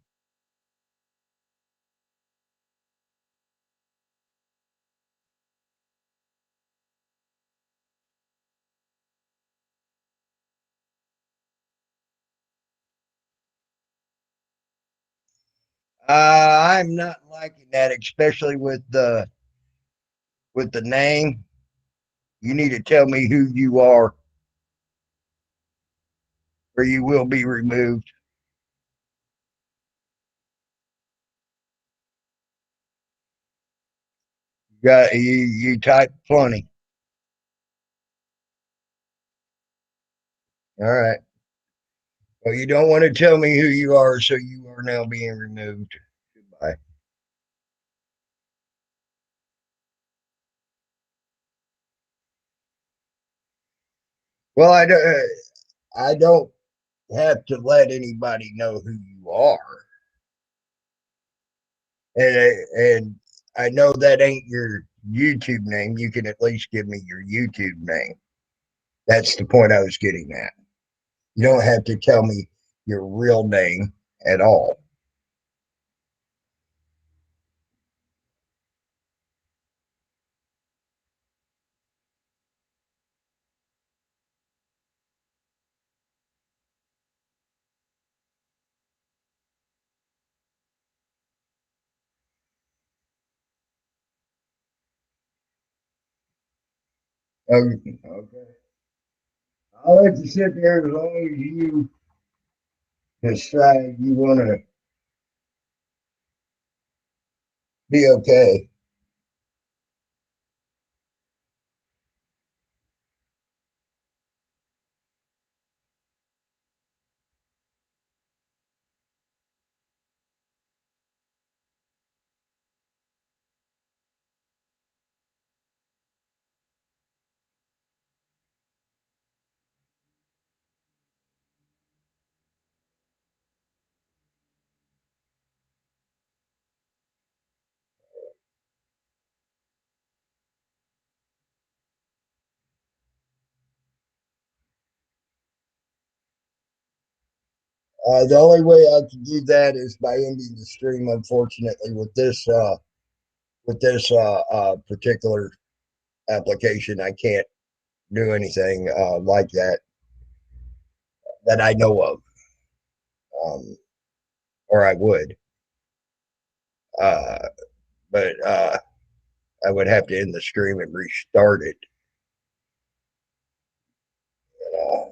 I'm not liking that, especially with the name. You need to tell me who you are, or you will be removed. You type funny. All right. Well, you don't want to tell me who you are, so you are now being removed. Goodbye. Well, I don't have to let anybody know who you are, and I know that ain't your YouTube name. You can at least give me your YouTube name. That's the point I was getting at. You don't have to tell me your real name at all. Okay. I'll let you sit there as long as you decide you want to be okay. The only way I can do that is by ending the stream. Unfortunately, with this particular application, I can't do anything like that that I know of, um, or I would. Uh, but I would have to end the stream and restart it. Uh,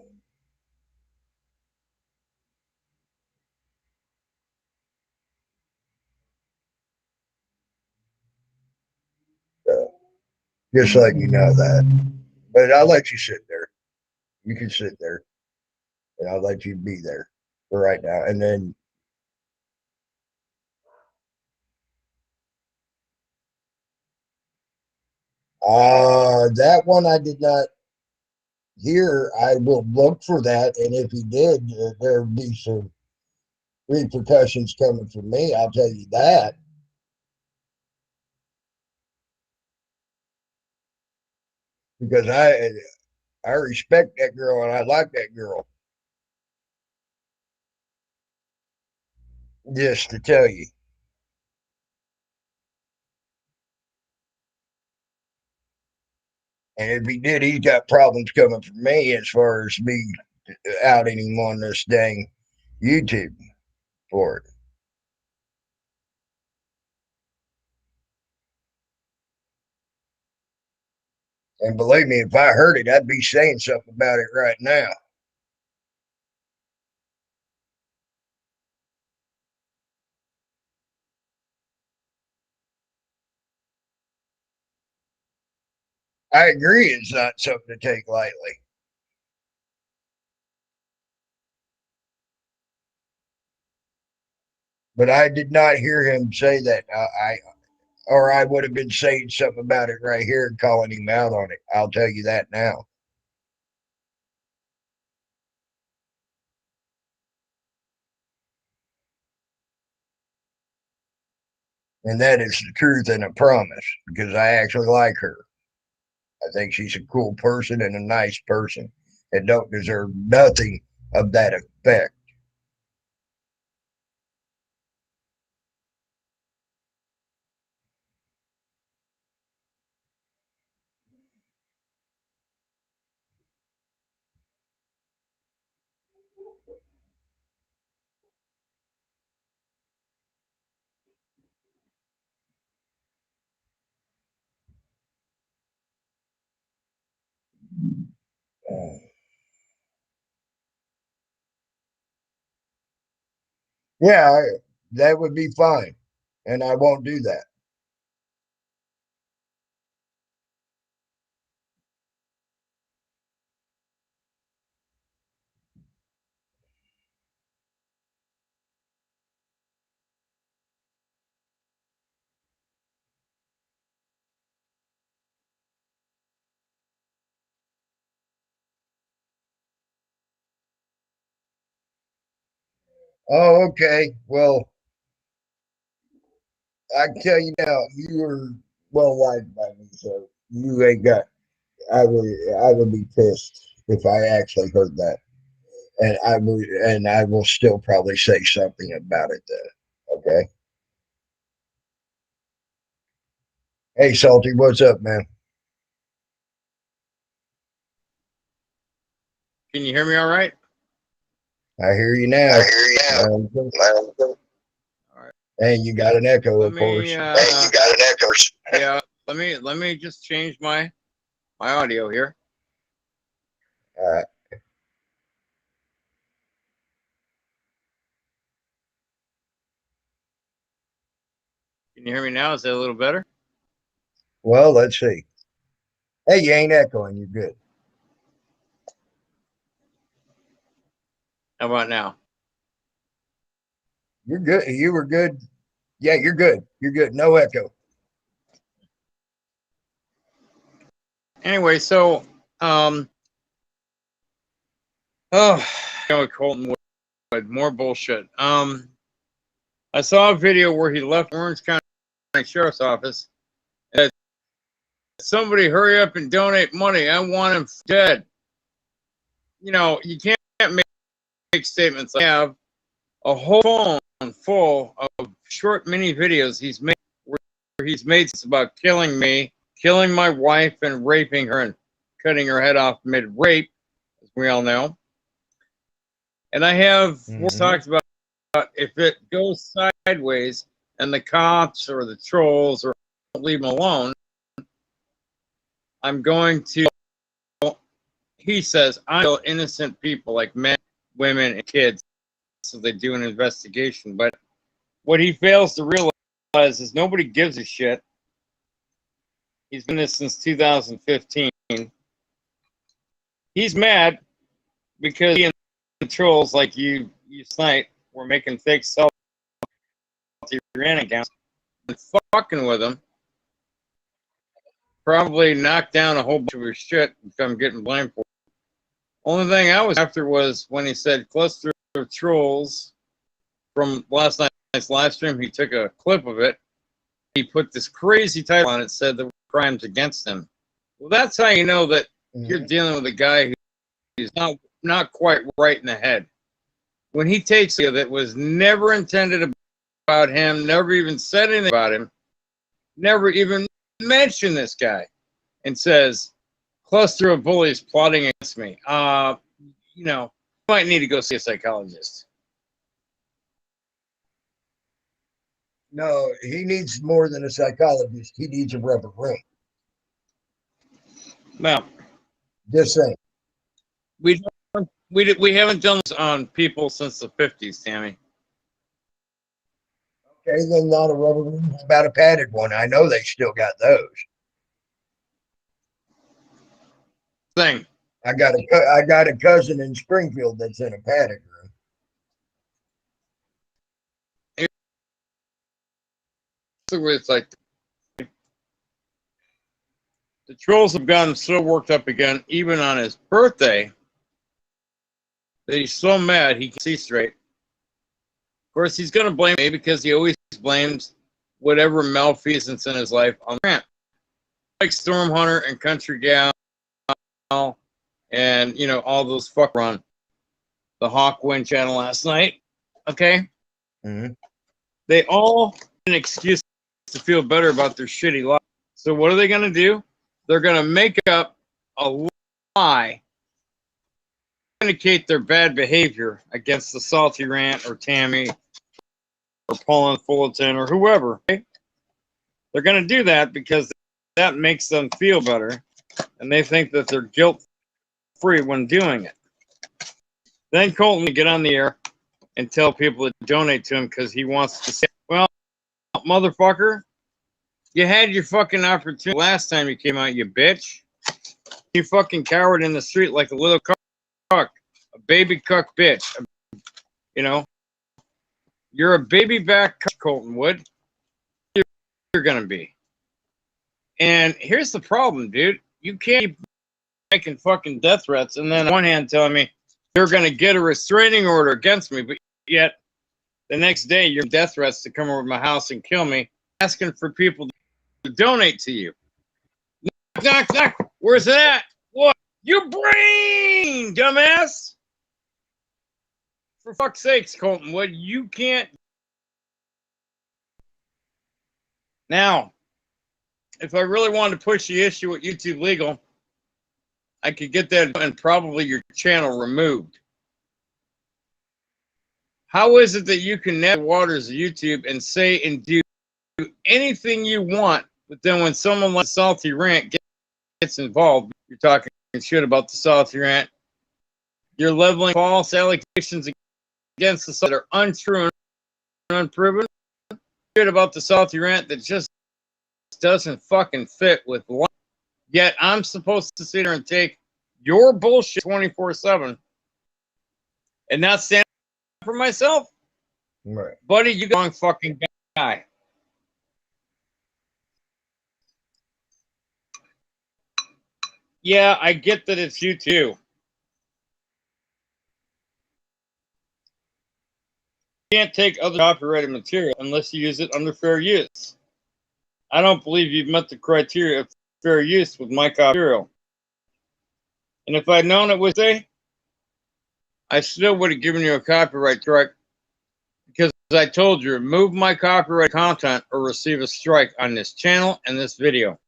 so just letting you know that. But I'll let you sit there. You can sit there, and I'll let you be there for right now. And then that one I did not hear. I will look for that, and if he did, there'll be some repercussions coming from me. I'll tell you that because I respect that girl and I like that girl. Just to tell you, and if he did, he's got problems coming from me as far as me outing him on this dang YouTube for it. And believe me, if I heard it, I'd be saying something about it right now. I agree, it's not something to take lightly. But I did not hear him say that. Or I would have been saying something about it right here and calling him out on it. I'll tell you that now. And that is the truth and a promise because I actually like her. I think she's a cool person and a nice person and don't deserve nothing of that effect. Yeah, that would be fine. And I won't do that. Oh, okay. Well, I can tell you now, you were well liked by me, so you ain't got. I would be pissed if I actually heard that, and I will still probably say something about it then. Okay. Hey, Salty, what's up, man? Can you hear me all right? I hear you I now. hear you Um, now. All right. and you got an echo, Let of me course. you got an echo. Yeah, let me just change my audio here. Uh, Can you hear me now? Is that a little better? well, let's see. Hey, you ain't echoing. You're good. How about now? You're good. You were good. Yeah, you're good. You're good. No echo. Anyway, so oh, Colton Wood, more bullshit. I saw a video where he left Orange County Sheriff's Office. And somebody hurry up and donate money. I want him dead. You know, you can't make statements like I have a whole phone full of short mini videos he's made where he's made about killing me, killing my wife, and raping her and cutting her head off mid-rape, as we all know. And I have talked about if it goes sideways and the cops or the trolls or don't leave him alone, I'm going to, he says, I kill innocent people like men, women, and kids, so they do an investigation. But what he fails to realize is nobody gives a shit. He's been this since 2015. He's mad because he and the trolls like you Snipe were making fake Salty Rant accounts and fucking with him. Probably knocked down a whole bunch of his shit, which I'm getting blamed for. Only thing I was after was when he said cluster of trolls from last night's live stream. He took a clip of it. He put this crazy title on it, said the crimes against him. Well, that's how you know that you're dealing with a guy who's not quite right in the head. When he takes you that was never intended about him, never even said anything about him, never even mentioned this guy, and says, cluster of bullies plotting against me. You know, you might need to go see a psychologist. No, he needs more than a psychologist. He needs a rubber ring. Now, Just saying. We haven't done this on people since the 50s, Tammy. Okay, then not a rubber ring. How about a padded one? I know they still got those. Thing. I got a cousin in Springfield that's in a padded room. It's like the trolls have gotten so worked up again, even on his birthday, that he's so mad he can't see straight. Of course, he's going to blame me because he always blames whatever malfeasance in his life on Grant. Like Storm Hunter and Country Gal and, you know, all those fuck on the Hawkwind channel last night. Okay? They all have an excuse to feel better about their shitty life. So what are they going to do? They're going to make up a lie to indicate their bad behavior against the Salty Rant or Tammy or Paulin Fullerton or whoever. Okay? They're going to do that because that makes them feel better, and they think that they're guilt-free when doing it. Then Colton will get on the air and tell people to donate to him because he wants to say, well, motherfucker, you had your fucking opportunity last time you came out, you bitch. You fucking cowered in the street like a little cuck, a baby cuck bitch. You know, you're a baby back cuck, Colton Wood. You're gonna be. And here's the problem, dude. You can't keep making fucking death threats and then on one hand telling me you're gonna get a restraining order against me, but yet the next day you're death threats to come over to my house and kill me, asking for people to donate to you. Knock, knock, knock. Where's it at? What? Your brain, dumbass. For fuck's sakes, Colton Wood, you can't. Now, if I really wanted to push the issue with YouTube legal, I could get that and probably your channel removed. How is it that you can navigate the waters of YouTube and say and do anything you want, but then when someone like Salty Rant gets involved, you're talking shit about the Salty Rant, you're leveling false allegations against the that are untrue and unproven, shit about the Salty Rant that just doesn't fucking fit with life. Yet I'm supposed to sit here and take your bullshit 24/7 and not stand for myself? Right. Buddy, you got the wrong fucking guy. Yeah, I get that it's you too. You can't take other copyrighted material unless you use it under fair use. I don't believe you've met the criteria of fair use with my copy material. And if I'd known it was I still would have given you a copyright strike I told you, remove my copyright content or receive a strike on this channel and this video.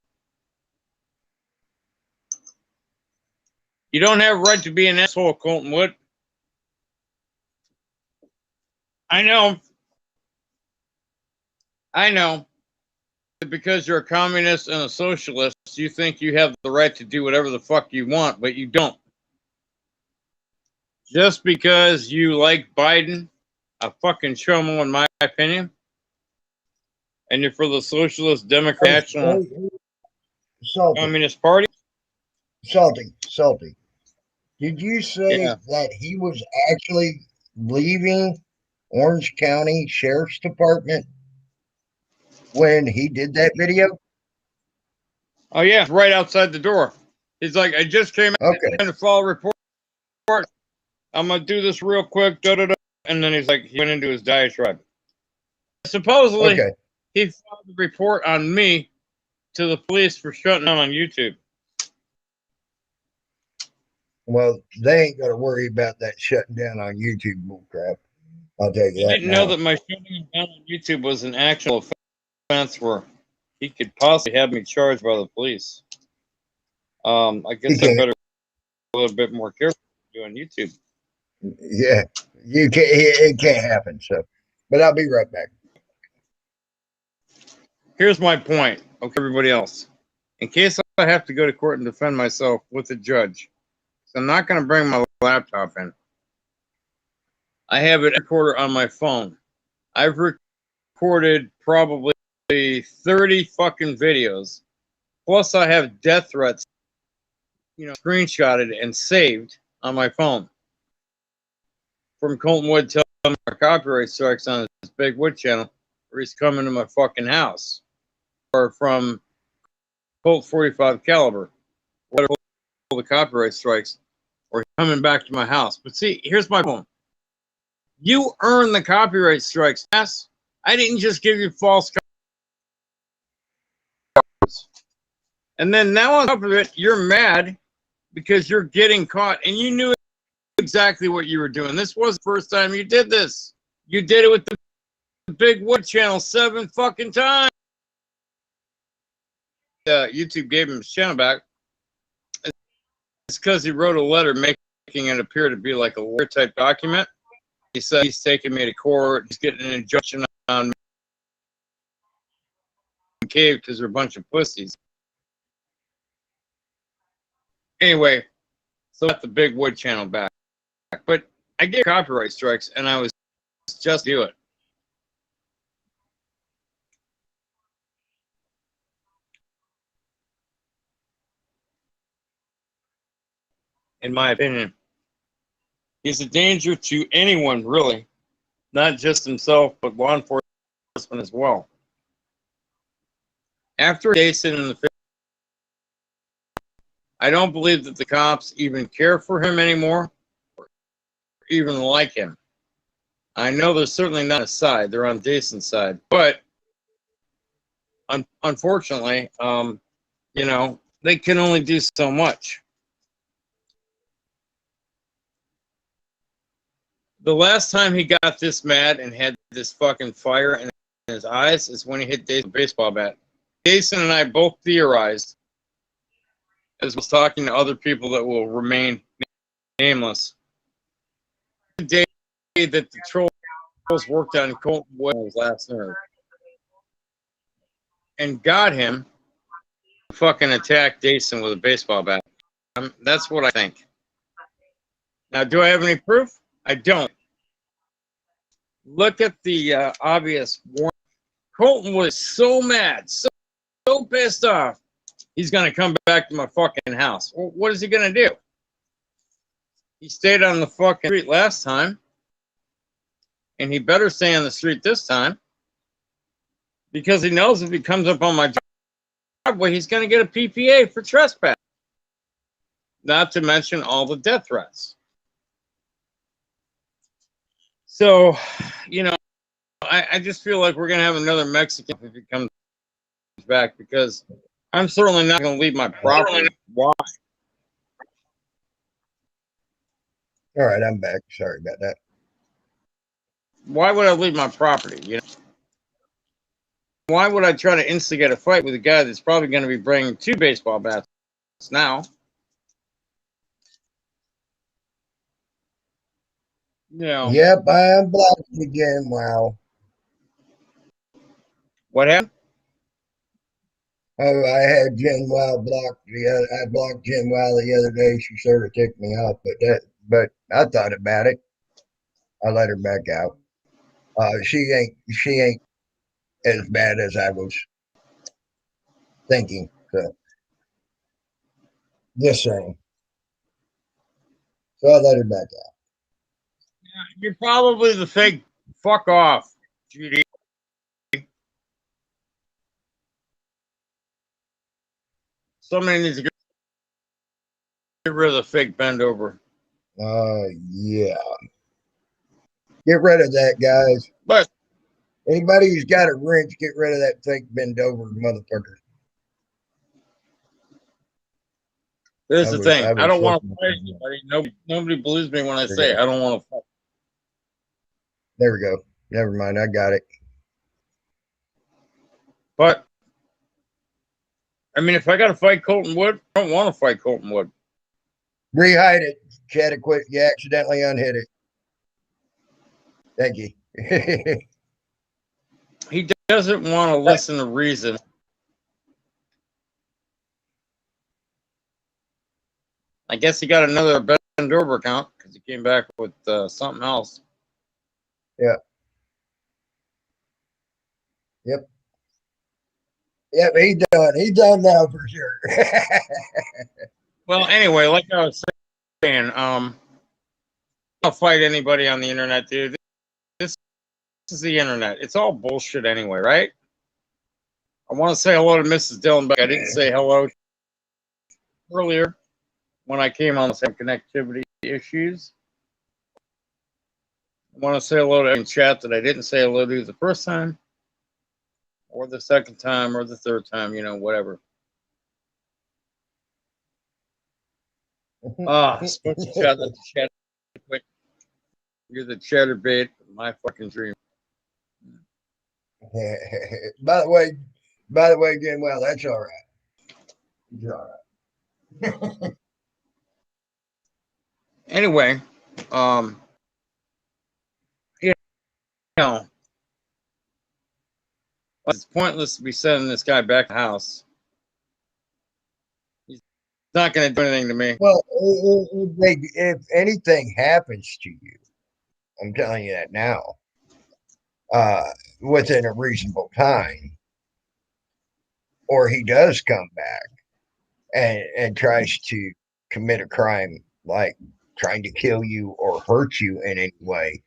You don't have a right to be an asshole, Colton Wood. I know. I know. Because you're a communist and a socialist, you think you have the right to do whatever the fuck you want, but you don't. Just because you like Biden, a fucking chomo in my opinion, and you're for the Socialist Democrat National Communist Party. Salty. Did you say Yeah. that he was actually leaving Orange County Sheriff's Department when he did that video? Oh yeah, right outside the door. He's like, I just came in to file a report. I'm gonna do this real quick, and then he's like, he went into his diatribe. Supposedly, he filed a report on me to the police for shutting down on YouTube. Well, they ain't got to worry about that shutting down on YouTube bullcrap. I'll tell you that. He didn't know that my shutting down on YouTube was an actual offense where he could possibly have me charged by the police. I guess I better be a little bit more careful doing YouTube. Yeah, you can't. It can't happen. So, but I'll be right back. Here's my point. Okay, everybody else. In case I have to go to court and defend myself with a judge, so I'm not going to bring my laptop in. I have it recorder on my phone. I've recorded probably 30 fucking videos. Plus, I have death threats, screenshotted and saved on my phone from Colton Wood telling me our copyright strikes on his Big Wood channel, where he's coming to my fucking house, or from Colt 45 caliber, where the copyright strikes, or coming back to my house. But see, here's my point. You earn the copyright strikes. Yes, I didn't just give you false copyrights. And then now on top of it, you're mad because you're getting caught, and you knew exactly what you were doing. This was the first time you did this. You did it with the Big Wood channel 7 fucking times. YouTube gave him his channel back. It's because he wrote a letter making it appear to be like a lawyer type document. He said he's taking me to court. He's getting an injunction on me cave because they're a bunch of pussies. Anyway, so I got the Big Wood channel back. But I get copyright strikes, and I was just do it. In my opinion, he's a danger to anyone, really, not just himself, but law enforcement as well. After Jason in the I don't believe that the cops even care for him anymore, or even like him. I know they're certainly not his side; they're on Jason's side. But unfortunately, they can only do so much. The last time he got this mad and had this fucking fire in his eyes is when he hit Jason with a baseball bat. Jason and I both theorized, as was talking to other people that will remain nameless, the day that the trolls worked on Colton Wood's last nerve and got him to fucking attack Jason with a baseball bat. That's what I think. Now, do I have any proof? I don't. Look at the obvious warning. Colton was so mad, so pissed off. He's going to come back to my fucking house. Well, what is he going to do? He stayed on the fucking street last time. And he better stay on the street this time. Because he knows if he comes up on my driveway, he's going to get a PPA for trespass. Not to mention all the death threats. So, I just feel like we're going to have another Mexican if he comes back, because I'm certainly not going to leave my property. Why? All right, I'm back. Sorry about that. why would I leave my property? You know, why would I try to instigate a fight with a guy that's probably going to be bringing 2 baseball bats now? You know, Yep, I am blocked again. Wow. what happened? Oh, I had Jen Wow blocked I blocked Jen Wow the other day. She sort of ticked me off, but I thought about it. I let her back out. She ain't as bad as I was thinking. So just saying. So I let her back out. You're probably the fake fuck off, Judy. Somebody needs to get rid of the fake bend over. Yeah. Get rid of that, guys. But Anybody who's got a wrench, get rid of that fake bend over motherfucker. here's the thing. I I was don't want to looking. fight anybody. Nobody believes me when I There, say I don't want to fight. there we go. Never mind. I got it. But I mean, if I got to fight Colton Wood, I don't want to fight Colton Wood. Rehide it. Chad, quit. You accidentally unhit it. Thank you. He doesn't want to listen to reason. I guess he got another bend over account because he came back with something else. Yeah. Yep. Yep. He's done. He's done now for sure. Well, anyway, like I was saying, I'll fight anybody on the internet, dude. This is the internet. It's all bullshit anyway, right? I want to say hello to Mrs. Dillon, but I didn't say hello earlier when I came on some connectivity issues. I want to say hello to in chat that I didn't say hello to the first time, or the second time, or the third time, you know, whatever. Supposed to chat the chat quick. You're the chatterbait of my fucking dream. by the way, Jim, well, that's all right. It's all right. Anyway, you know, it's pointless to be sending this guy back to the house. He's not going to do anything to me. Well, if anything happens to you, I'm telling you that now, within a reasonable time, or he does come back and tries to commit a crime like trying to kill you or hurt you in any way,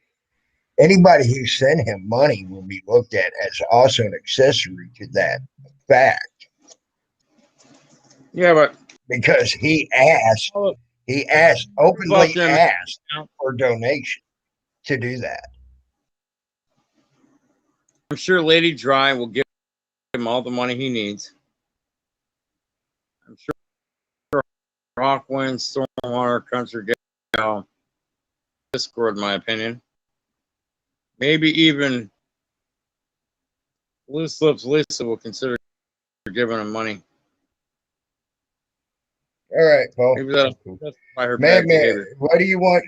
anybody who sent him money will be looked at as also an accessory to that fact. Yeah, but Because he openly asked for donation to do that. I'm sure Lady Dry will give him all the money he needs. I'm sure Hawkwind, Stormwater, Country Gal, Discord, in my opinion. Maybe even Loose Lips Lisa will consider giving him money. All right, Paul. Maybe that'll justify her Madman, bad behavior. what do you want?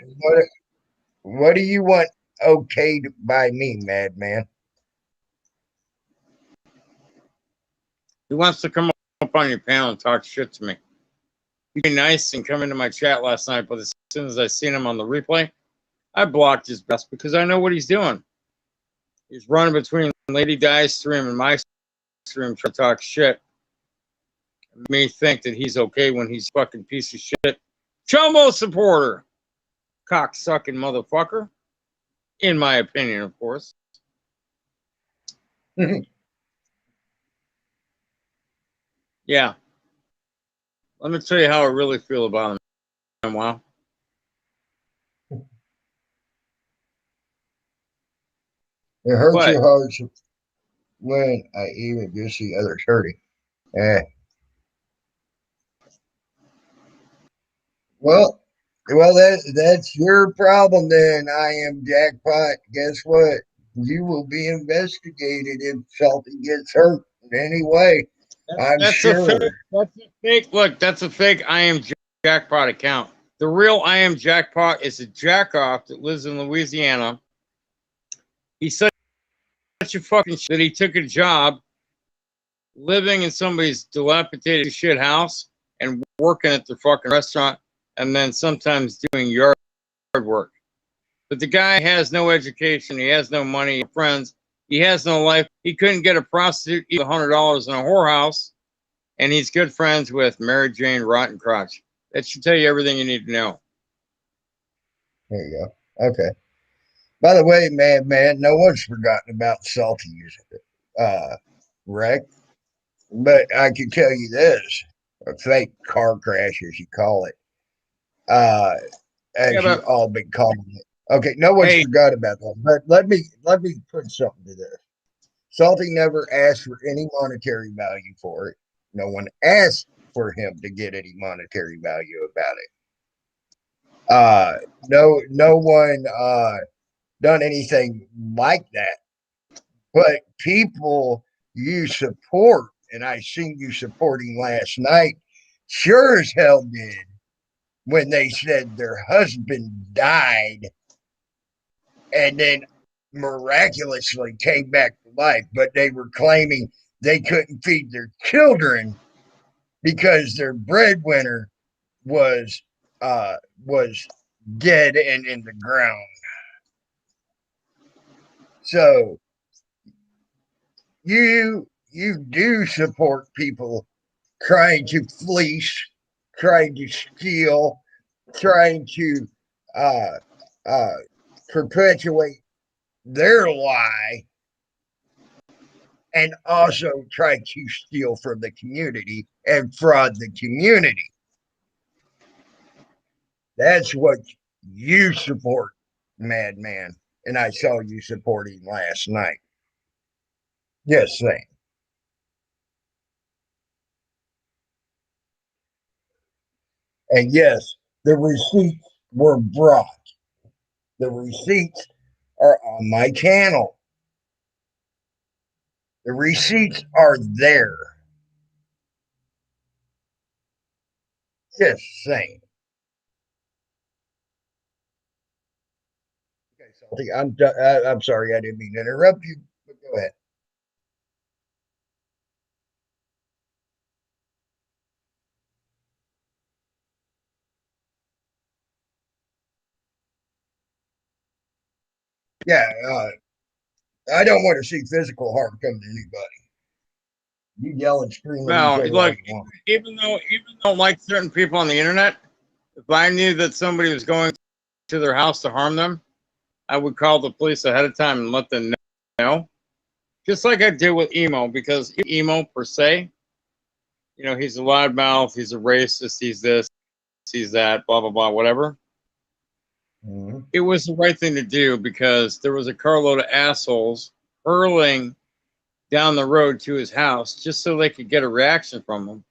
What do you want okayed by me, Madman? He wants to come up on your panel and talk shit to me. He'd be nice and come into my chat last night, but as soon as I seen him on the replay, I blocked his best because I know what he's doing. He's running between Lady Di's stream and my stream trying to talk shit. It may think that he's okay when he's a fucking piece of shit. Chumbo supporter. Cocksucking motherfucker. In my opinion, of course. Yeah. Let me tell you how I really feel about him. Wow. It hurts But your heart when I even just see others hurting. Well, Well, that's your problem then. I am Jackpot. Guess what? You will be investigated if Salty gets hurt in any way. I'm That's a fake. sure. That's a fake. Look, that's a fake I am Jackpot account. The real I am Jackpot is a jackoff that lives in Louisiana. He's such a fucking shit that he took a job living in somebody's dilapidated shit house and working at the fucking restaurant and then sometimes doing yard work. But the guy has no education. He has no money, no friends. He has no life. He couldn't get a prostitute, even $100 in a whorehouse. And he's good friends with Mary Jane Rottencrotch. That should tell you everything you need to know. There you go. Okay. By the way, man, no one's forgotten about Salty's wreck. But I can tell you this, a fake car crash, as you call it, uh, Yeah, as you but all been calling it. Okay, no one's hey, forgot about that. But let me put something to this. Salty never asked for any monetary value for it. No one asked for him to get any monetary value about it. No one done anything like that. But people you support, and I seen you supporting last night, sure as hell did when they said their husband died and then miraculously came back to life, but they were claiming they couldn't feed their children because their breadwinner was was dead and in the ground. So you do support people trying to fleece, trying to steal, trying to uh, uh, perpetuate their lie, and also try to steal from the community and fraud the community. That's what you support, madman. And I saw you supporting last night. Yes, saying. And yes, the receipts were brought. The receipts are on my channel. The receipts are there. Just saying. Okay, Salty, I'm sorry, I didn't mean to interrupt you, but go ahead. Yeah, I don't want to see physical harm come to anybody. You yell and scream at each well, other all look, you want. even though like certain people on the internet, if I knew that somebody was going to their house to harm them, I would call the police ahead of time and let them know. Just like I did with Emo, because Emo per se, he's a loudmouth, he's a racist, he's this, he's that, blah blah blah, whatever. Mm-hmm. It was the right thing to do because there was a carload of assholes hurling down the road to his house just so they could get a reaction from him.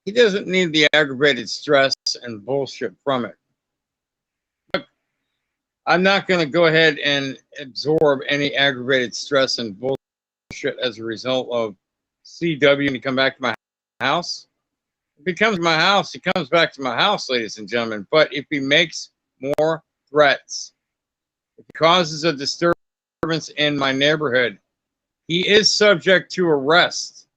He doesn't need the aggravated stress and bullshit from it. I'm not going to go ahead and absorb any aggravated stress and bullshit as a result of CW and come back to my house. If he comes to my house, he comes back to my house, ladies and gentlemen. But if he makes more threats, if he causes a disturbance in my neighborhood, he is subject to arrest.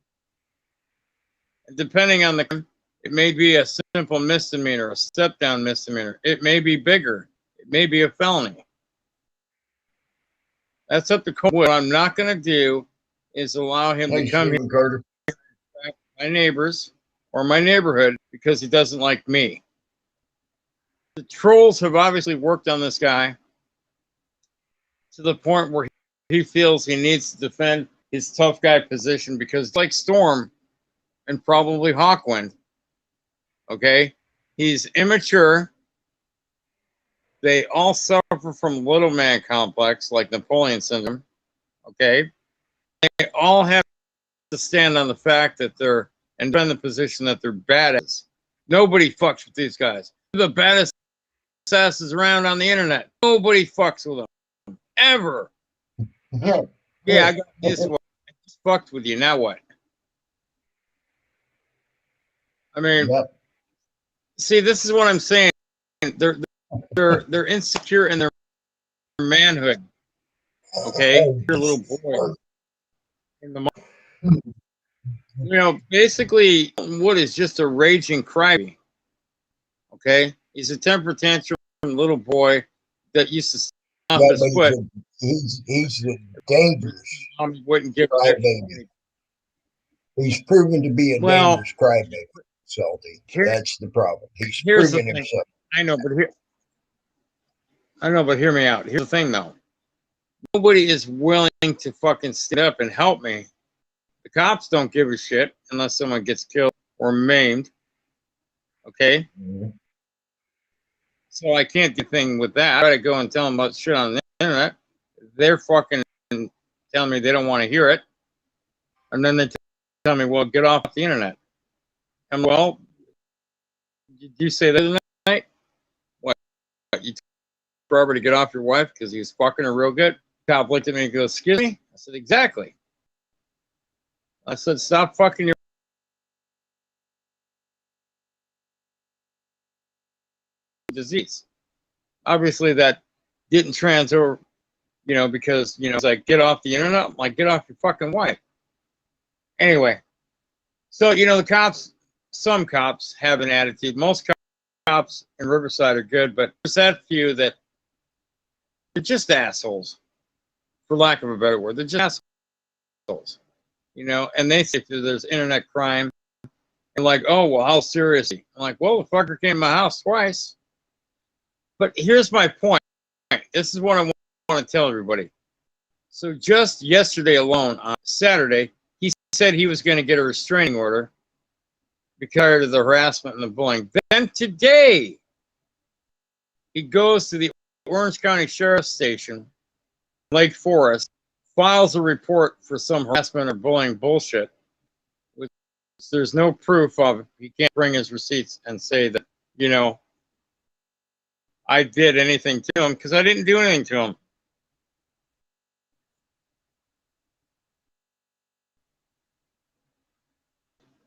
And depending on it may be a simple misdemeanor, a step down misdemeanor. It may be bigger. It may be a felony. That's up to court. What I'm not going to do is allow him to Hey, come here Stephen Carter. to my neighbors or my neighborhood because he doesn't like me. The trolls have obviously worked on this guy to the point where he feels he needs to defend his tough guy position because, like Storm and probably Hawkwind, okay, he's immature. They all suffer from little man complex, like Napoleon syndrome. Okay, they all have to stand on the fact that they're and defend the position that they're badass. Nobody fucks with these guys. They're the baddest asses around on the internet. Nobody fucks with them. Ever. Yeah, I got this one. I just fucked with you. Now what? I mean, Yep. see, this is what I'm saying. They're insecure in their manhood. Okay, your little boy. In the, basically, Wood is just a raging crybaby. Okay, he's a temper tantrum little boy that used to stomp his foot. He's a dangerous wouldn't give crybaby. He's proven to be a dangerous crybaby, Salty. That's the problem. He's proven himself. I know, but hear me out. Here's the thing, though. Nobody is willing to fucking stand up and help me. The cops don't give a shit unless someone gets killed or maimed. Okay? Mm-hmm. So I can't do anything with that. I try to go and tell them about shit on the internet. They're fucking telling me they don't want to hear it. And then they tell me, well, get off the internet. And well, did you say that tonight? What? You told Robert to get off your wife because he was fucking her real good? The cop looked at me and goes, excuse me? I said, exactly. I said, stop fucking your disease. Obviously, that didn't transfer, because, it's like, get off the internet. I'm like, get off your fucking wife. Anyway, so, the cops, some cops have an attitude. Most cops in Riverside are good, but there's that few that they're just assholes, for lack of a better word. They're just assholes. And they say there's internet crime, and like, oh, well, how serious? I'm like, well, the fucker came to my house twice. But here's my point. This is what I want to tell everybody. So just yesterday alone, on Saturday, he said he was going to get a restraining order because of the harassment and the bullying. Then today, he goes to the Orange County Sheriff's Station, Lake Forest, files a report for some harassment or bullying bullshit, which there's no proof of. He can't bring his receipts and say that, I did anything to him, because I didn't do anything to him.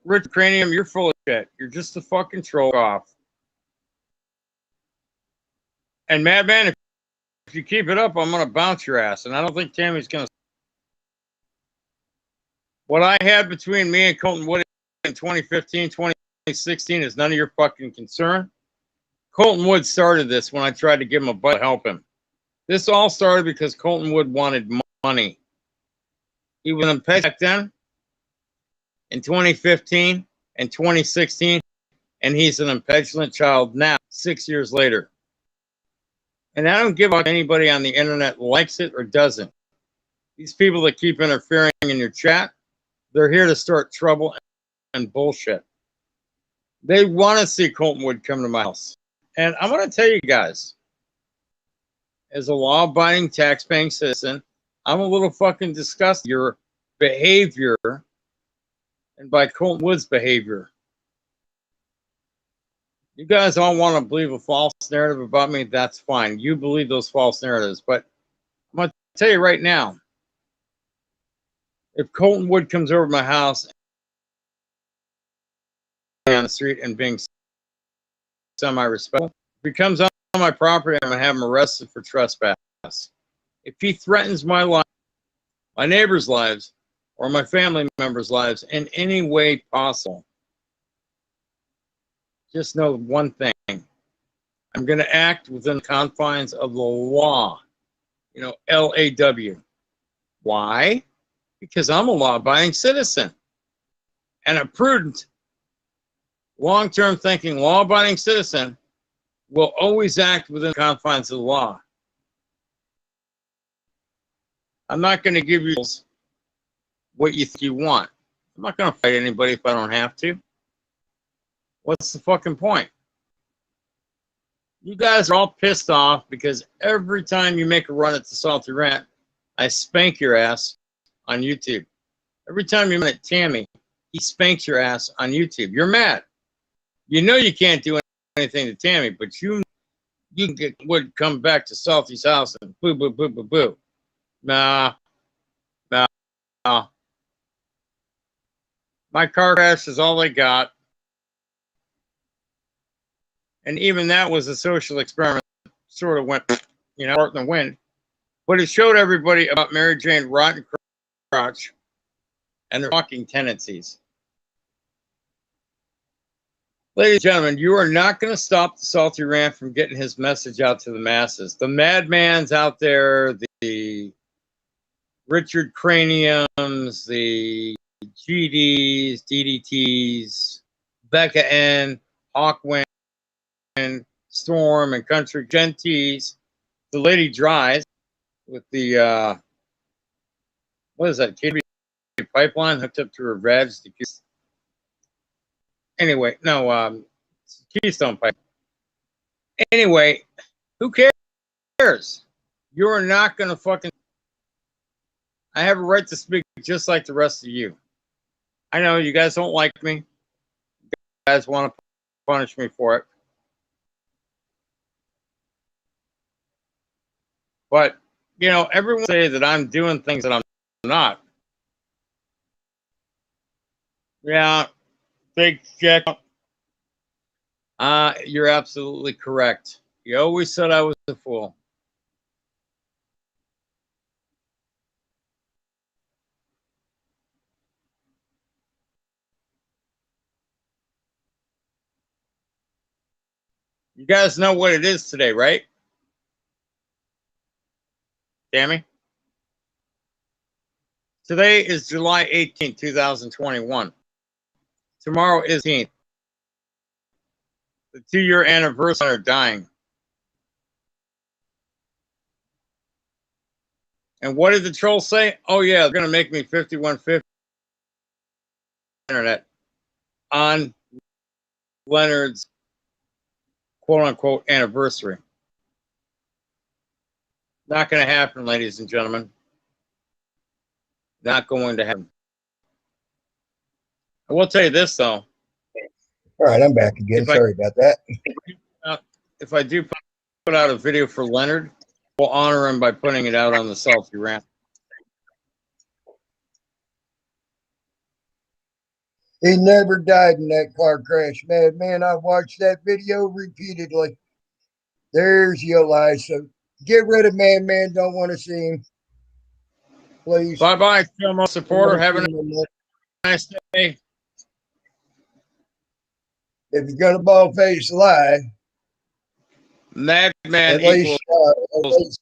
Rich Cranium, you're full of shit. You're just a fucking troll off. And Madman, if you keep it up, I'm going to bounce your ass. And I don't think Tammy's going to. What I had between me and Colton Wood in 2015, 2016 is none of your fucking concern. Colton Wood started this when I tried to give him a butt to help him. This all started because Colton Wood wanted money. He was in back then in 2015 and 2016, and he's an impetulant child now, 6 years later. And I don't give a fuck anybody on the internet likes it or doesn't. These people that keep interfering in your chat, they're here to start trouble and bullshit. They want to see Colton Wood come to my house. And I'm going to tell you guys, as a law-abiding, tax-paying citizen, I'm a little fucking disgusted. Your behavior, and by Colton Wood's behavior. You guys all want to believe a false narrative about me, that's fine. You believe those false narratives. But I'm going to tell you right now, if Colton Wood comes over to my house on the street and being semi-respectful, if he comes on my property, I'm going to have him arrested for trespass. If he threatens my life, my neighbors' lives, or my family members' lives in any way possible, just know one thing. I'm going to act within the confines of the law. LAW. Why? Because I'm a law-abiding citizen. And a prudent, long-term thinking, law-abiding citizen will always act within the confines of the law. I'm not going to give you what you think you want. I'm not going to fight anybody if I don't have to. What's the fucking point? You guys are all pissed off because every time you make a run at the Salty Rant, I spank your ass on YouTube. Every time you met Tammy, he spanks your ass on YouTube. You're mad. You know you can't do anything to Tammy, but you you can get Wood come back to Salty's house and boo, boo, boo, boo, boo. Nah, nah, nah. My car crash is all I got. And even that was a social experiment. Sort of went, part in the wind. But it showed everybody about Mary Jane Rotten Crotch and their fucking tendencies. Ladies and gentlemen, you are not going to stop the Salty Rant from getting his message out to the masses. The madmans out there, the Richard Craniums, the GDs, DDTs, Becca N, Hawkwind, Storm, and Country Gentees, the Lady Dries with the, what is that, KB pipeline hooked up to her veg. Anyway, no, Keystone Pipe. Anyway, who cares? You're not going to fucking... I have a right to speak just like the rest of you. I know you guys don't like me. You guys want to punish me for it. But, everyone say that I'm doing things that I'm not. Yeah, Big Jack. You're absolutely correct. You always said I was a fool. You guys know what it is today, right? Tammy? Today is July 18th, 2021. Tomorrow is 18th. The 2-year anniversary of dying. And what did the troll say? Oh, yeah, they're going to make me 5150 internet on Leonard's quote-unquote anniversary. Not going to happen, ladies and gentlemen. Not going to happen. I will tell you this, though. All right, I'm back again. Sorry about that. If I do put out a video for Leonard, we'll honor him by putting it out on the Salty Rant. He never died in that car crash, man. I watched that video repeatedly. There's your lie. So get rid of Man. Don't want to see him. Please. Bye-bye, Filmo supporter. Have a nice day. If you're going to bald-face lie, Madman at least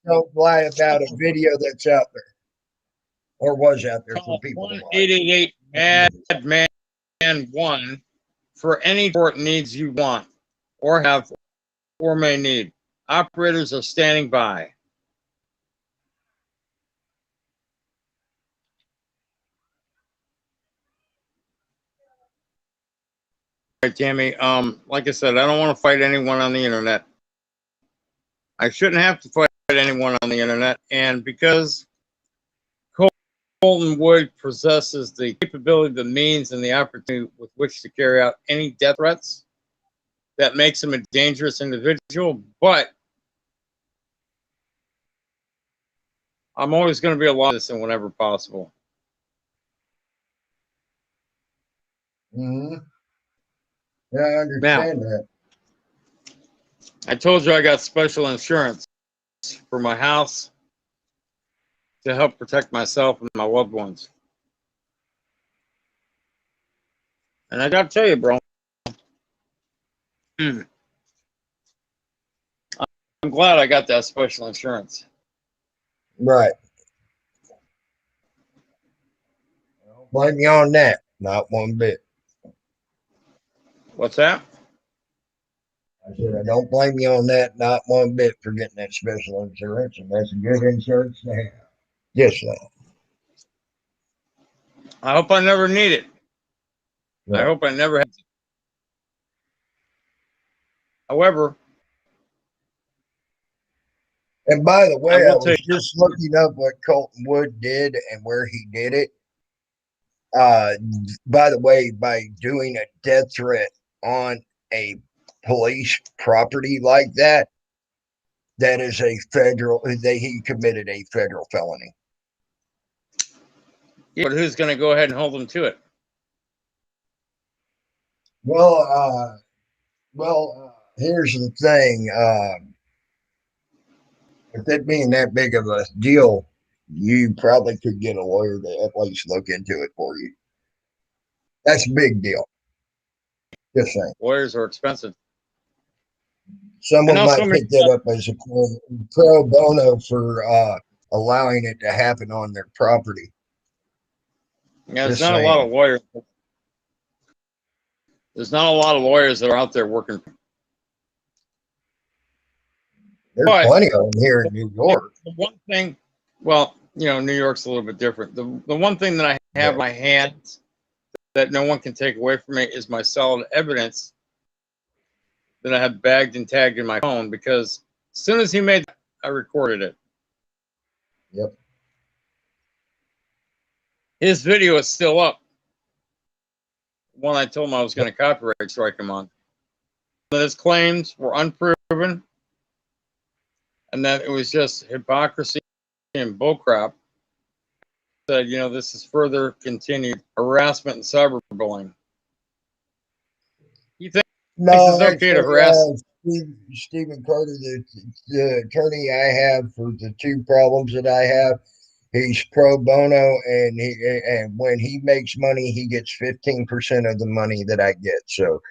don't lie about a video that's out there or was out there for people to watch. 1-888-MADMAN1 for any support needs you want or have or may need. Operators are standing by. All right, Tammy. Like I said, I don't want to fight anyone on the internet. I shouldn't have to fight anyone on the internet, and because Colton Wood possesses the capability, the means, and the opportunity with which to carry out any death threats, that makes him a dangerous individual. But I'm always going to be a law citizen whenever possible. Mm-hmm. Yeah, I understand that. I told you I got special insurance for my house to help protect myself and my loved ones. And I got to tell you, bro, I'm glad I got that special insurance. Right. Don't blame me on that. Not one bit. What's that? I said, I don't blame you on that, not one bit, for getting that special insurance, and that's a good insurance to have. Yes, sir. I hope I never need it. Right. I hope I never have to. However, and by the way, I was just looking up what Colton Wood did and where he did it. By the way, by doing a death threat on a police property like that, that is a federal. He committed a federal felony. Yeah, but who's going to go ahead and hold him to it? Well, here's the thing. With it being that big of a deal, you probably could get a lawyer to at least look into it for you. That's a big deal. Just saying. Lawyers are expensive. Someone might pick that up as a pro bono for allowing it to happen on their property. Yeah, there's not a lot of lawyers. There's not a lot of lawyers that are out there working. There's plenty of them here in New York. The one thing, well, you know, New York's a little bit different. The one thing that I have in my hands that no one can take away from me is my solid evidence that I have bagged and tagged in my phone, because as soon as he made that, I recorded it. Yep. His video is still up. One I told him I was going to copyright strike him on. That his claims were unproven and that it was just hypocrisy and bullcrap. Said, you know, this is further continued harassment and cyberbullying. You think it's okay to harass? Stephen Carter, the attorney I have for the two problems that I have, he's pro bono, and when he makes money, he gets 15% of the money that I get. So,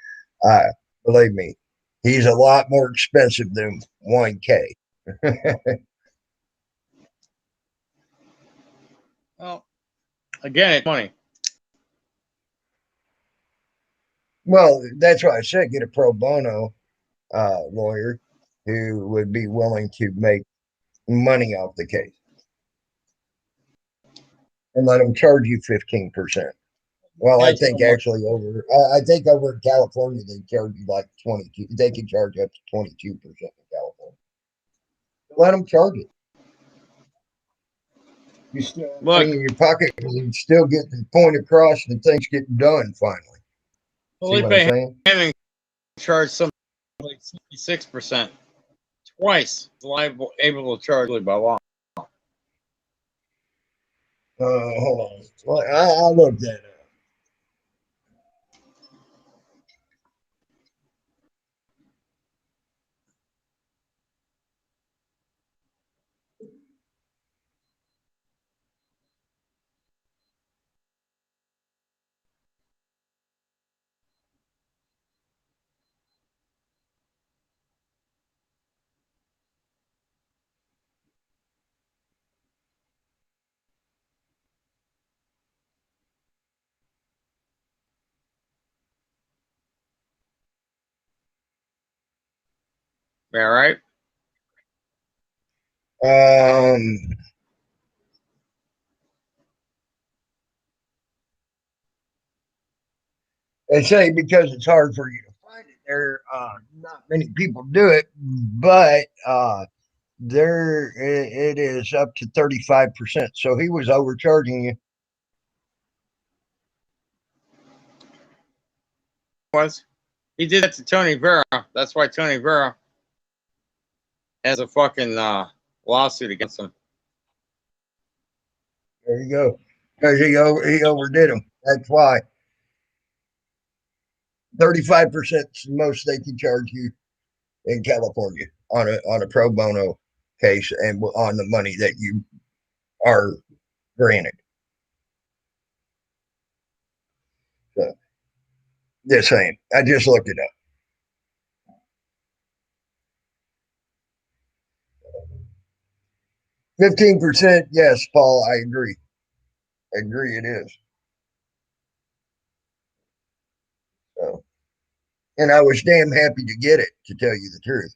believe me, he's a lot more expensive than 1K. Well, again, it's money. Well, that's why I said get a pro bono lawyer who would be willing to make money off the case and let them charge you 15%. Well, I think actually I think over in California they charge you like 22. They can charge up to 22% in California. Let them charge it. You still have money in your pocket, and you still get the point across, and things get done finally. See what I'm saying? Having charged something like 66%, twice liable, able to charge by law. Hold on. Well, I looked that up. All right. They say because it's hard for you to find it, there not many people do it, but there it is up to 35%. So he was overcharging you. He did that to Tony Vera. That's why Tony Vera has a fucking lawsuit against him. There you go. Because he overdid him. That's why. 35% is the most they can charge you in California on a pro bono case and on the money that you are granted. So, just saying. I just looked it up. 15%, yes, Paul, I agree. I agree it is. So, and I was damn happy to get it, to tell you the truth.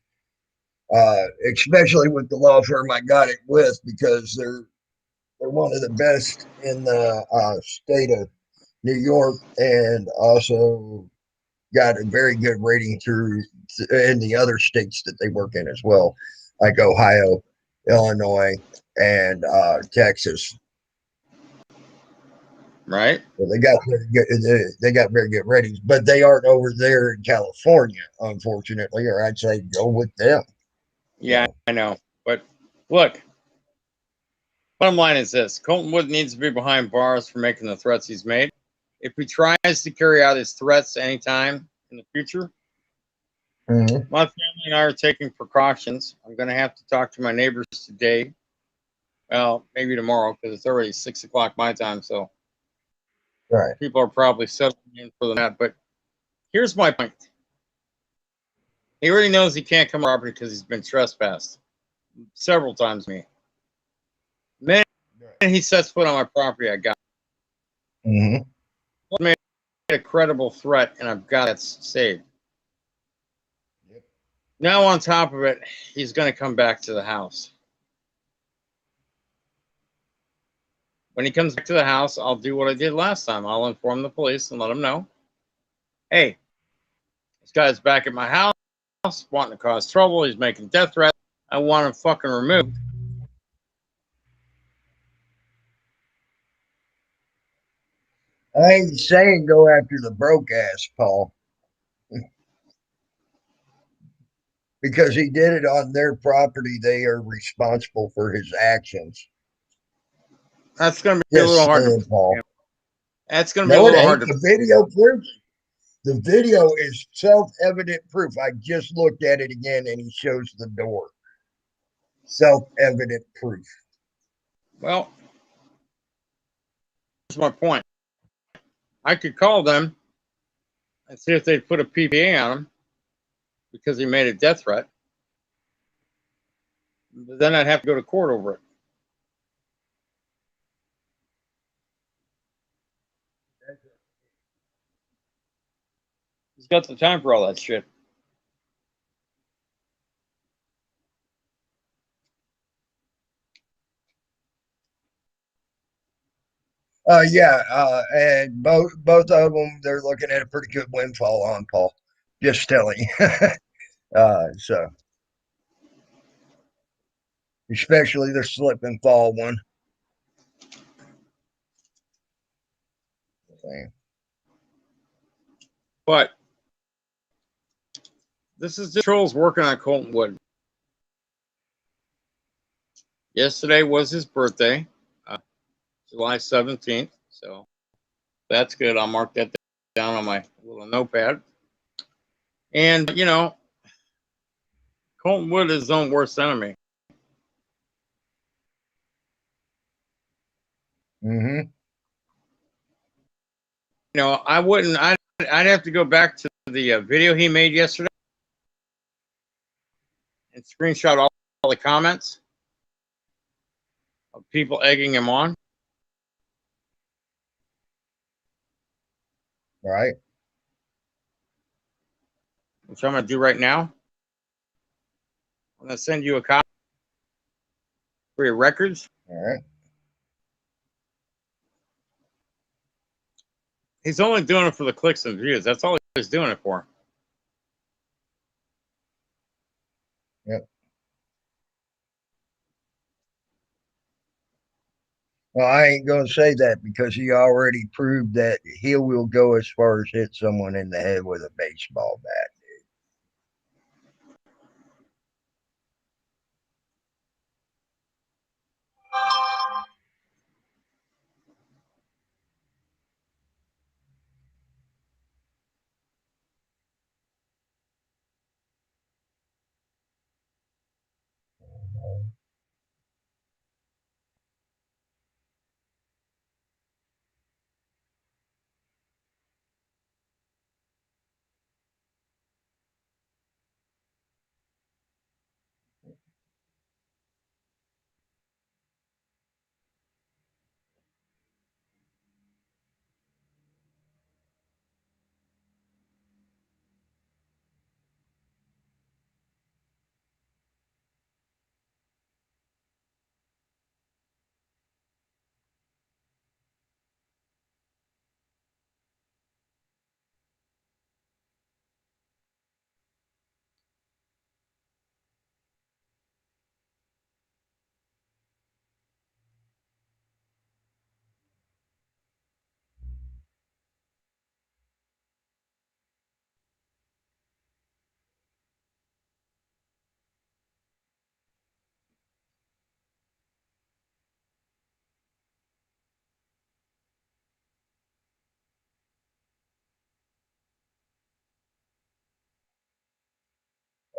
Especially with the law firm I got it with, because they're one of the best in the state of New York, and also got a very good rating through in the other states that they work in as well, like Ohio, Illinois, and Texas. Right. So they got very good. They got very good ratings, but they aren't over there in California, unfortunately. Or I'd say go with them. Yeah, I know. But look, bottom line is this: Colton Wood needs to be behind bars for making the threats he's made. If he tries to carry out his threats anytime in the future, my family and I are taking precautions. I'm going to have to talk to my neighbors today. Well, maybe tomorrow because it's already 6 o'clock my time. So Right. people are probably settling in for the night. But here's my point. He already knows he can't come to property because he's been trespassed several times. Me, man, he sets foot on my property, I got made a credible threat, and I've got it saved. Yep. Now, on top of it, he's going to come back to the house. When he comes back to the house, I'll do what I did last time. I'll inform the police and let them know, hey, this guy's back at my house, wanting to cause trouble. He's making death threats. I want him fucking removed. I ain't saying go after the broke ass, Paul, because he did it on their property. They are responsible for his actions. That's going to be a little Just hard saying, to. Paul. That's going to be a No, it little hard ain't. to. The video proves it. The video is self-evident proof. I just looked at it again, and he shows the door. Self-evident proof. Well, here's my point. I could call them and see if they'd put a PPA on him because he made a death threat. But then I'd have to go to court over it. He's got the time for all that shit. Yeah, and both of them, they're looking at a pretty good windfall on Paul. Just telling you. So especially the slip and fall one. But this is just trolls working on Colton Wood. Yesterday was his birthday, July 17th. So that's good. I'll mark that down on my little notepad. And, you know, Colton Wood is his own worst enemy. Mm-hmm. You know, I wouldn't, I'd have to go back to the video he made yesterday and screenshot all the comments of people egging him on. Right. Which I'm going to do right now. I'm going to send you a copy for your records. All right. He's only doing it for the clicks and views. That's all he's doing it for. Yep. Well, I ain't gonna say that because he already proved that he will go as far as hit someone in the head with a baseball bat.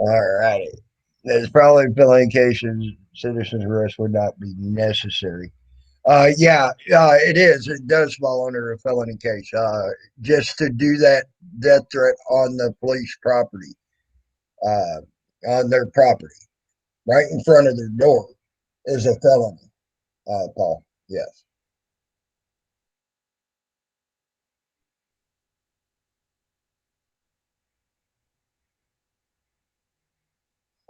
All righty. There's probably felony cases, citizen's arrest would not be necessary. Yeah, it is. It does fall under a felony case. Just to do that death threat on the police property, uh, on their property, right in front of their door, is a felony. Paul. Yes.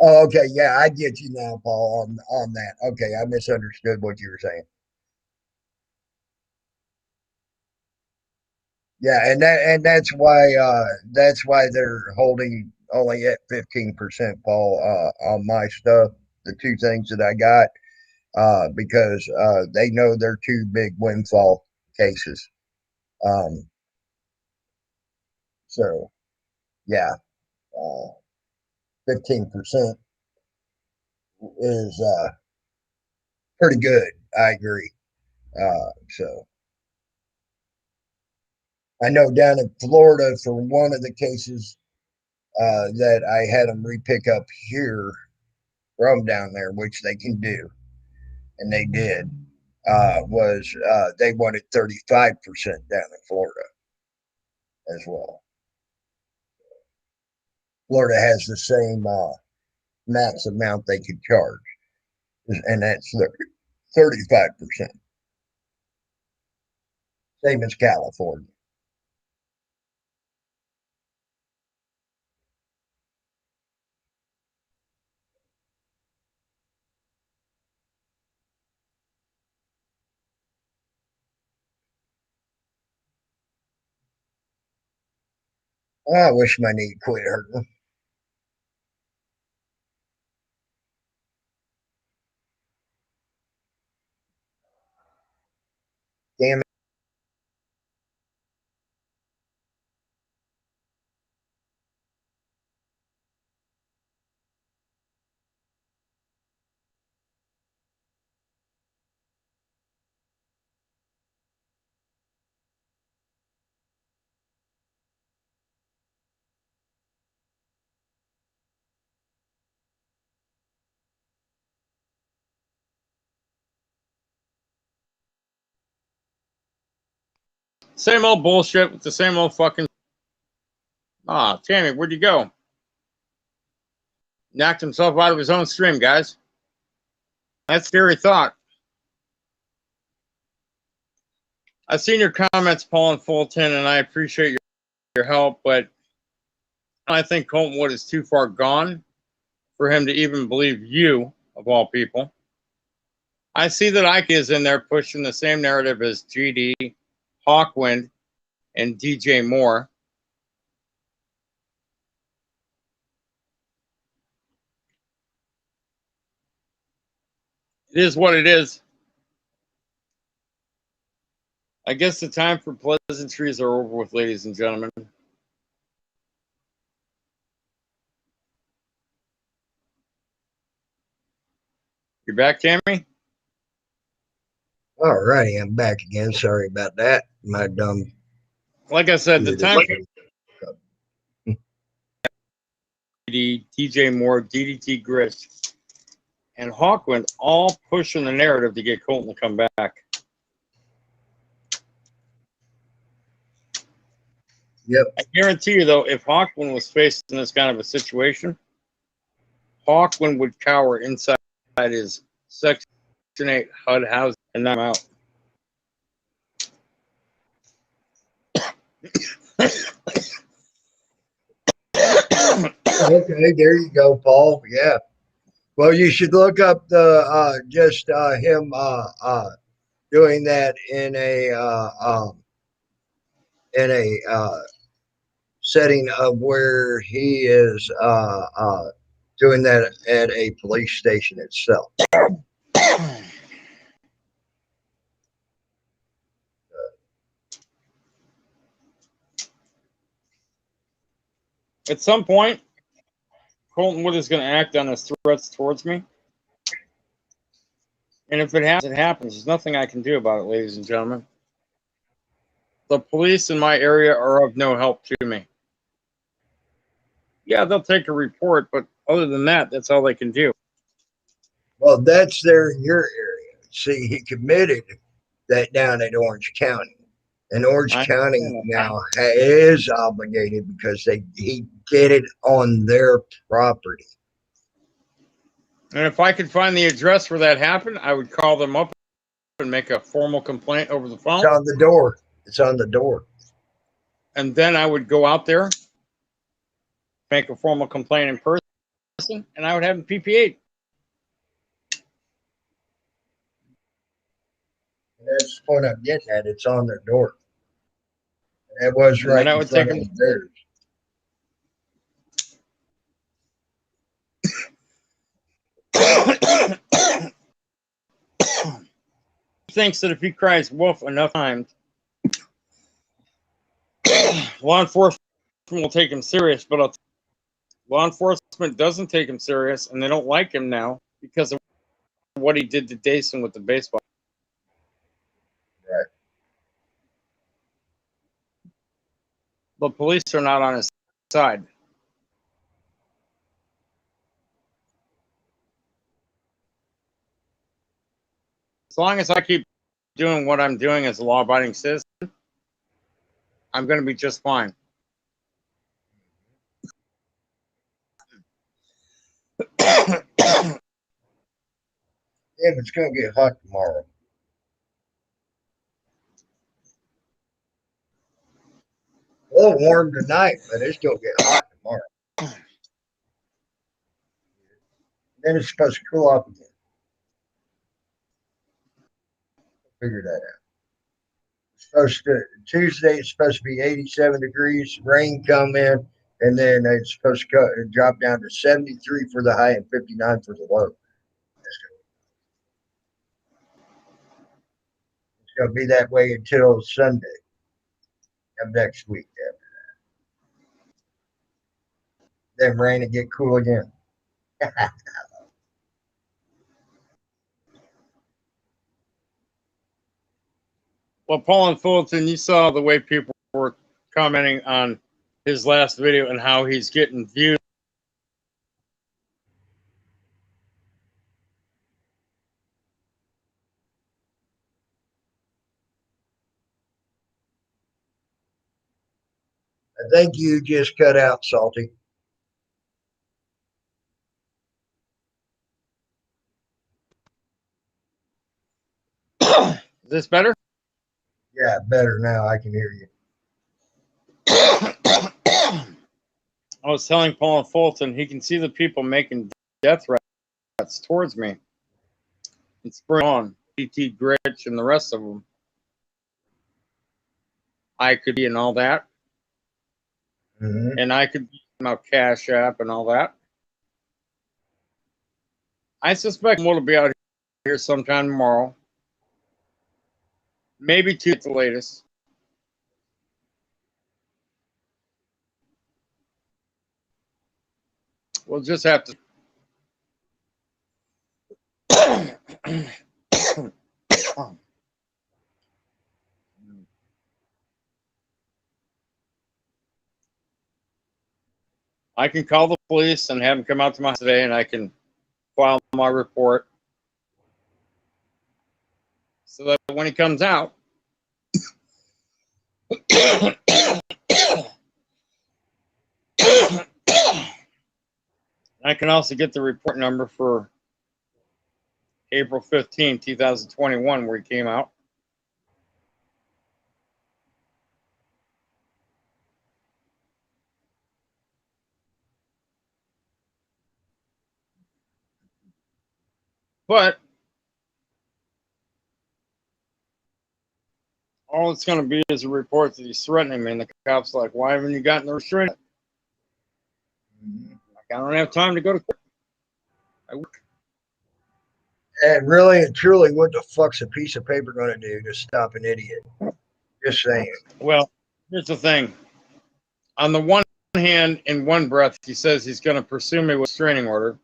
Oh, okay. Yeah, I get you now, Paul. On that. Okay, I misunderstood what you were saying. Yeah, that's why they're holding only at 15%, Paul, on my stuff. The two things that I got, because they know they're two big windfall cases. Um, so yeah, 15% is pretty good. I agree. So I know down in Florida for one of the cases that I had them repick up here from down there, which they can do, and they did. Was they wanted 35% down in Florida as well. Florida has the same max amount they could charge, and that's 35%, same as California. I wish my knee quit hurting. Damn it. Same old bullshit with the same old fucking. Ah, Tammy, where'd you go? Knocked himself out of his own stream, guys. That's a scary thought. I've seen your comments, Paul and Fulton, and I appreciate your help, but I think Colton Wood is too far gone for him to even believe you, of all people. I see that Ike is in there pushing the same narrative as GD, Hawkwind, and DJ Moore. It is what it is. I guess the time for pleasantries are over with, ladies and gentlemen. You're back, Tammy? All righty, I'm back again. Sorry about that. My dumb. Like I said, the time DJ Moore, DDT Gris, and Hawkwind all pushing the narrative to get Colton to come back. Yep. I guarantee you, though, if Hawkwind was facing this kind of a situation, Hawkwind would cower inside his Section 8 HUD house and knock him out. Okay, there you go, Paul. Yeah. Well, you should look up the just him doing that in a setting of where he is doing that at a police station itself. At some point, Colton Wood is going to act on his threats towards me. And if it happens, it happens. There's nothing I can do about it, ladies and gentlemen. The police in my area are of no help to me. Yeah, they'll take a report, but Other than that, that's all they can do. Well, that's there in your area. See, he committed that down at Orange County. And Orange I County understand that. now is obligated because he did it on their property. And if I could find the address where that happened, I would call them up and make a formal complaint over the phone. It's on the door. It's on the door. And then I would go out there, make a formal complaint in person, and I would have them PPA'd. And that's the point I'm getting at. It's on their door. And it was And right then I in would front take of them. theirs. Thinks that if he cries wolf enough times, law enforcement will take him serious. But law enforcement doesn't take him serious, and they don't like him now because of what he did to Dason with the baseball. Right. The police are not on his side. As long as I keep doing what I'm doing as a law-abiding citizen, I'm going to be just fine. Yeah, but it's going to get hot tomorrow. A little warm tonight, but it's going to get hot tomorrow. Then it's supposed to cool off again. Figure that out. Tuesday it's supposed to be 87 degrees, rain come in, and then it's supposed to drop down to 73 for the high and 59 for the low. It's going to be that way until Sunday of next week. After that, then rain and get cool again. Well, Paul and Fulton, you saw the way people were commenting on his last video and how he's getting views. I think you just cut out, Salty. Is this better? Yeah, better now. I can hear you. I was telling Paul and Fulton he can see the people making death threats towards me. And spring on PT Gritch and the rest of them. I could be and all that. Mm-hmm. And I could be about Cash App and all that. I suspect we'll be out here sometime tomorrow. Maybe two at the latest. We'll just have to. I can call the police and have them come out to my house today, and I can file my report so that when he comes out, I can also get the report number for April 15, 2021, where he came out. But all it's going to be is a report that he's threatening me, and the cop's like, "Why haven't you gotten the restraint?" Mm-hmm. Like, I don't have time to go to court. I work. And really and truly, what the fuck's a piece of paper going to do to stop an idiot? Just saying. Well, here's the thing. On the one hand, in one breath, he says he's going to pursue me with a restraining order.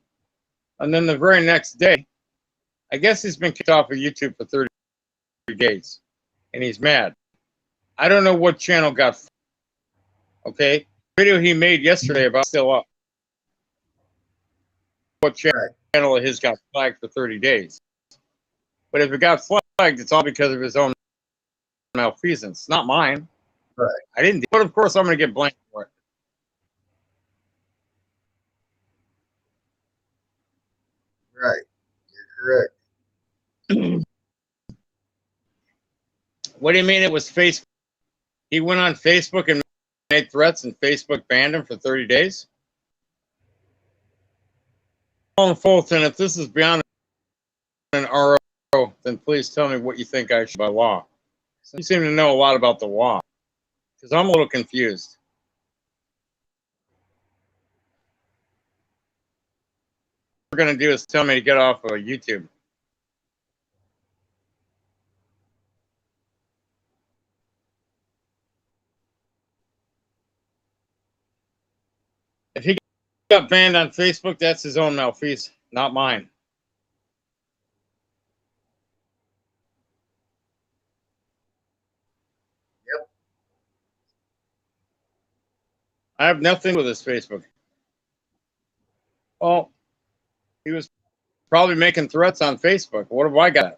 And then the very next day, I guess he's been kicked off of YouTube for 30 days. And he's mad. I don't know what channel got. Okay? The video he made yesterday about still up. Right. channel of his got flagged for 30 days. But if it got flagged, it's all because of his own malfeasance, not mine. Right. I didn't do it, but of course I'm going to get blamed for it. Right. You're correct. What do you mean it was Facebook? He went on Facebook and made threats, and Facebook banned him for 30 days? Fulton, if this is beyond an RO, then please tell me what you think I should by law. You seem to know a lot about the law, because I'm a little confused. What we're going to do is tell me to get off of YouTube. If he got banned on Facebook, that's his own malfeasance, not mine. Yep. I have nothing with his Facebook. Well, he was probably making threats on Facebook. What have I got?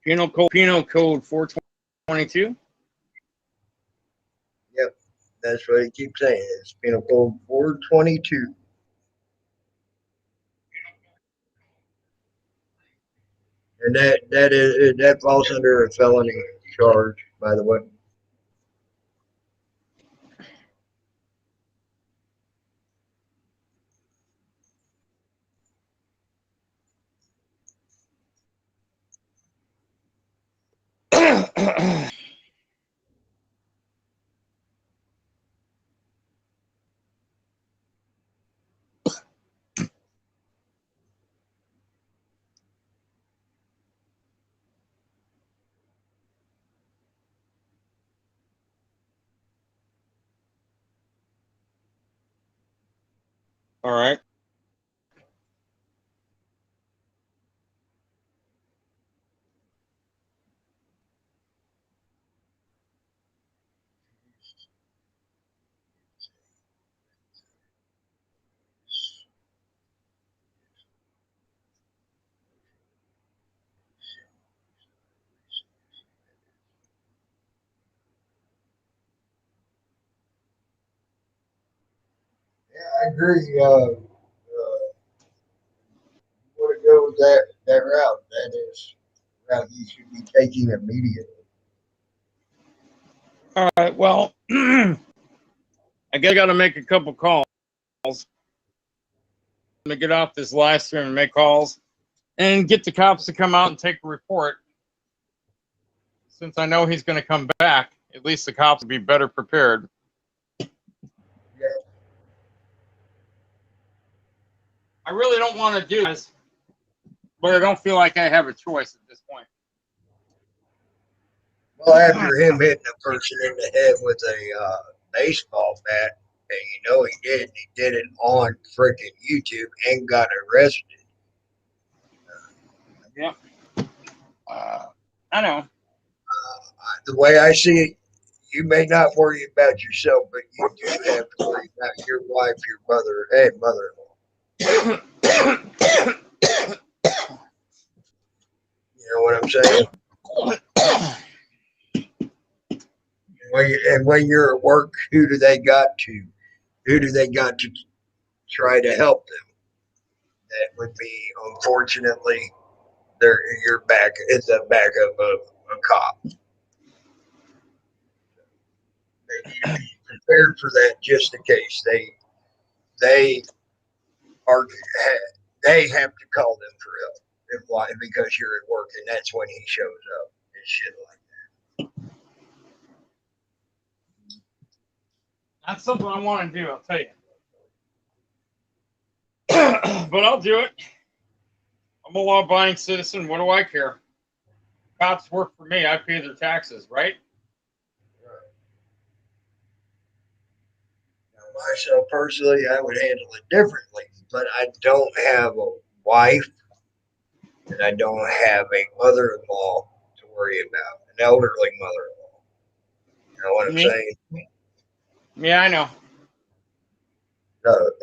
Penal code 422. Yep. That's what he keeps saying. It's Penal Code 422. And that falls under a felony charge, by the way. All right. Yeah, I agree. Want to go that route? That is the route you should be taking immediately. All right. Well, I guess I got to make a couple calls. I'm going to get off this live stream and make calls and get the cops to come out and take a report. Since I know he's going to come back, at least the cops will be better prepared. Yeah. I really don't want to do this, but I don't feel like I have a choice at this point. Well, after him hitting a person in the head with a baseball bat, and you know he did it on freaking YouTube and got arrested. Yep. I know. The way I see it, you may not worry about yourself, but you do have to worry about your wife, your mother, and mother-in-law. You know what I'm saying? And when you're at work, who do they got to try to help them? That would be, unfortunately, you're back at the back of a cop. They need to be prepared for that just in case they are they have to call them for help. Why? Because you're at work, and that's when he shows up and shit like that. That's something I want to do, I'll tell you. But I'll do it. I'm a law-abiding citizen. What do I care? Cops work for me. I pay their taxes, right? Now, myself personally, I would handle it differently, but I don't have a wife and I don't have a mother-in-law to worry about, an elderly mother-in-law. You know what I'm Me? saying? Yeah, I know.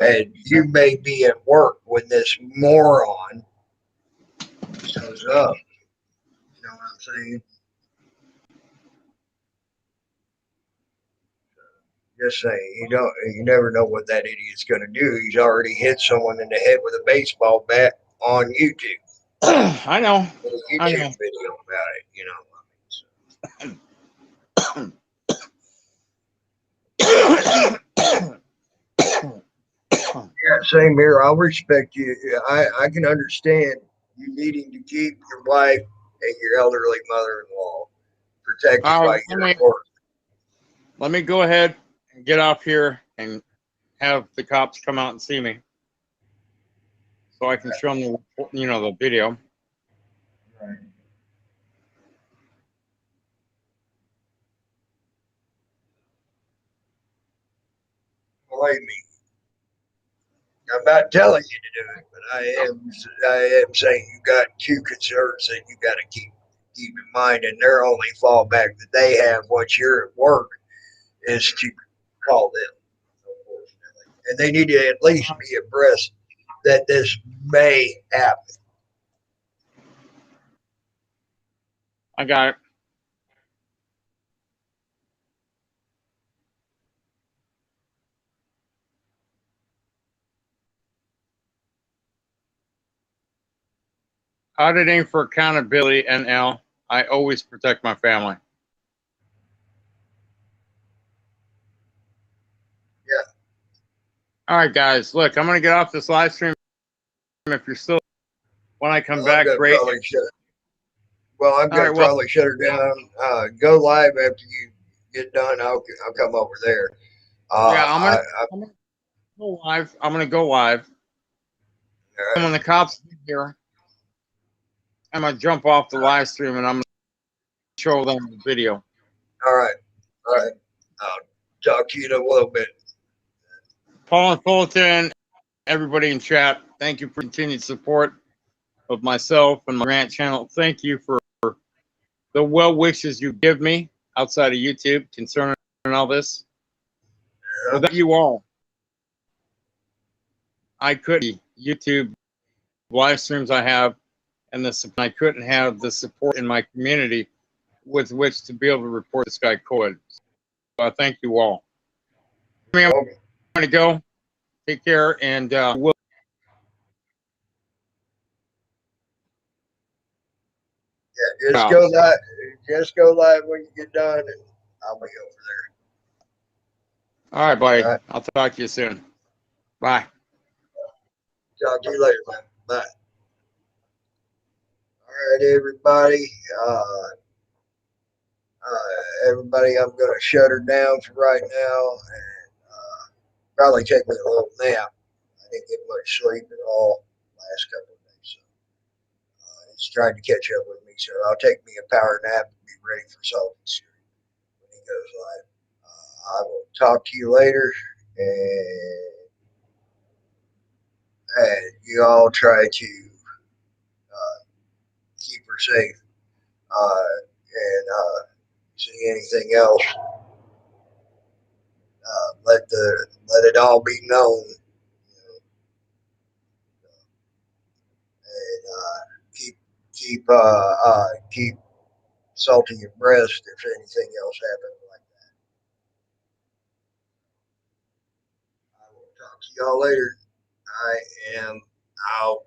And you may be at work when this moron shows up. You know what I'm saying? Just saying, you never know what that idiot's going to do. He's already hit someone in the head with a baseball bat on YouTube. I know. A I YouTube know. video about it. You know. Yeah, same here. I'll respect you. I can understand you needing to keep your wife and your elderly mother-in-law protected All while right, you're at work. let me go ahead and get off here and have the cops come out and see me, so I can show them the video. Right. Believe me, I'm not telling you to do it, but I am saying you got two concerns that you got to keep in mind, and their only fallback that they have once you're at work is to call them, unfortunately, and they need to at least be abreast that this may happen. I got it. Auditing for accountability, NL. I always protect my family. Yeah. All right, guys. Look, I'm gonna get off this live stream. If you're still, when I come Well, I'm back, gonna great. probably shut. Well, I'm All gonna right. Well, probably shut her down. Go live after you get done. I'll come over there. yeah, I'm gonna go live. I'm gonna go live. All And right. when the cops get here, I'm gonna jump off the live stream and I'm gonna show them the video. All right. All right. I'll talk to you in a little bit. Paul and Fullerton, everybody in chat, thank you for continued support of myself and my rant channel. Thank you for the well wishes you give me outside of YouTube concerning all this. Yeah. Without you all, I couldn't YouTube live streams I have, and I couldn't have the support in my community with which to be able to report this guy Coed. So I thank you all. I'm Okay. going to go. Take care, and we'll. Yeah. Just go live. Just go live when you get done, and I'll be over All right, buddy. there. All right. I'll talk to you soon. Bye. Talk to you later, man. Bye. All right, everybody. Everybody, I'm going to shut her down for right now and probably take me a little nap. I didn't get much sleep at all last couple of days, so it's trying to catch up with me. So I'll take me a power nap and be ready for Salty when he goes live. I will talk to you later, and you all try to keep her safe. And see anything else, let it all be known. You know, and keep salting your breast if anything else happens like that. I will talk to y'all later. I am out.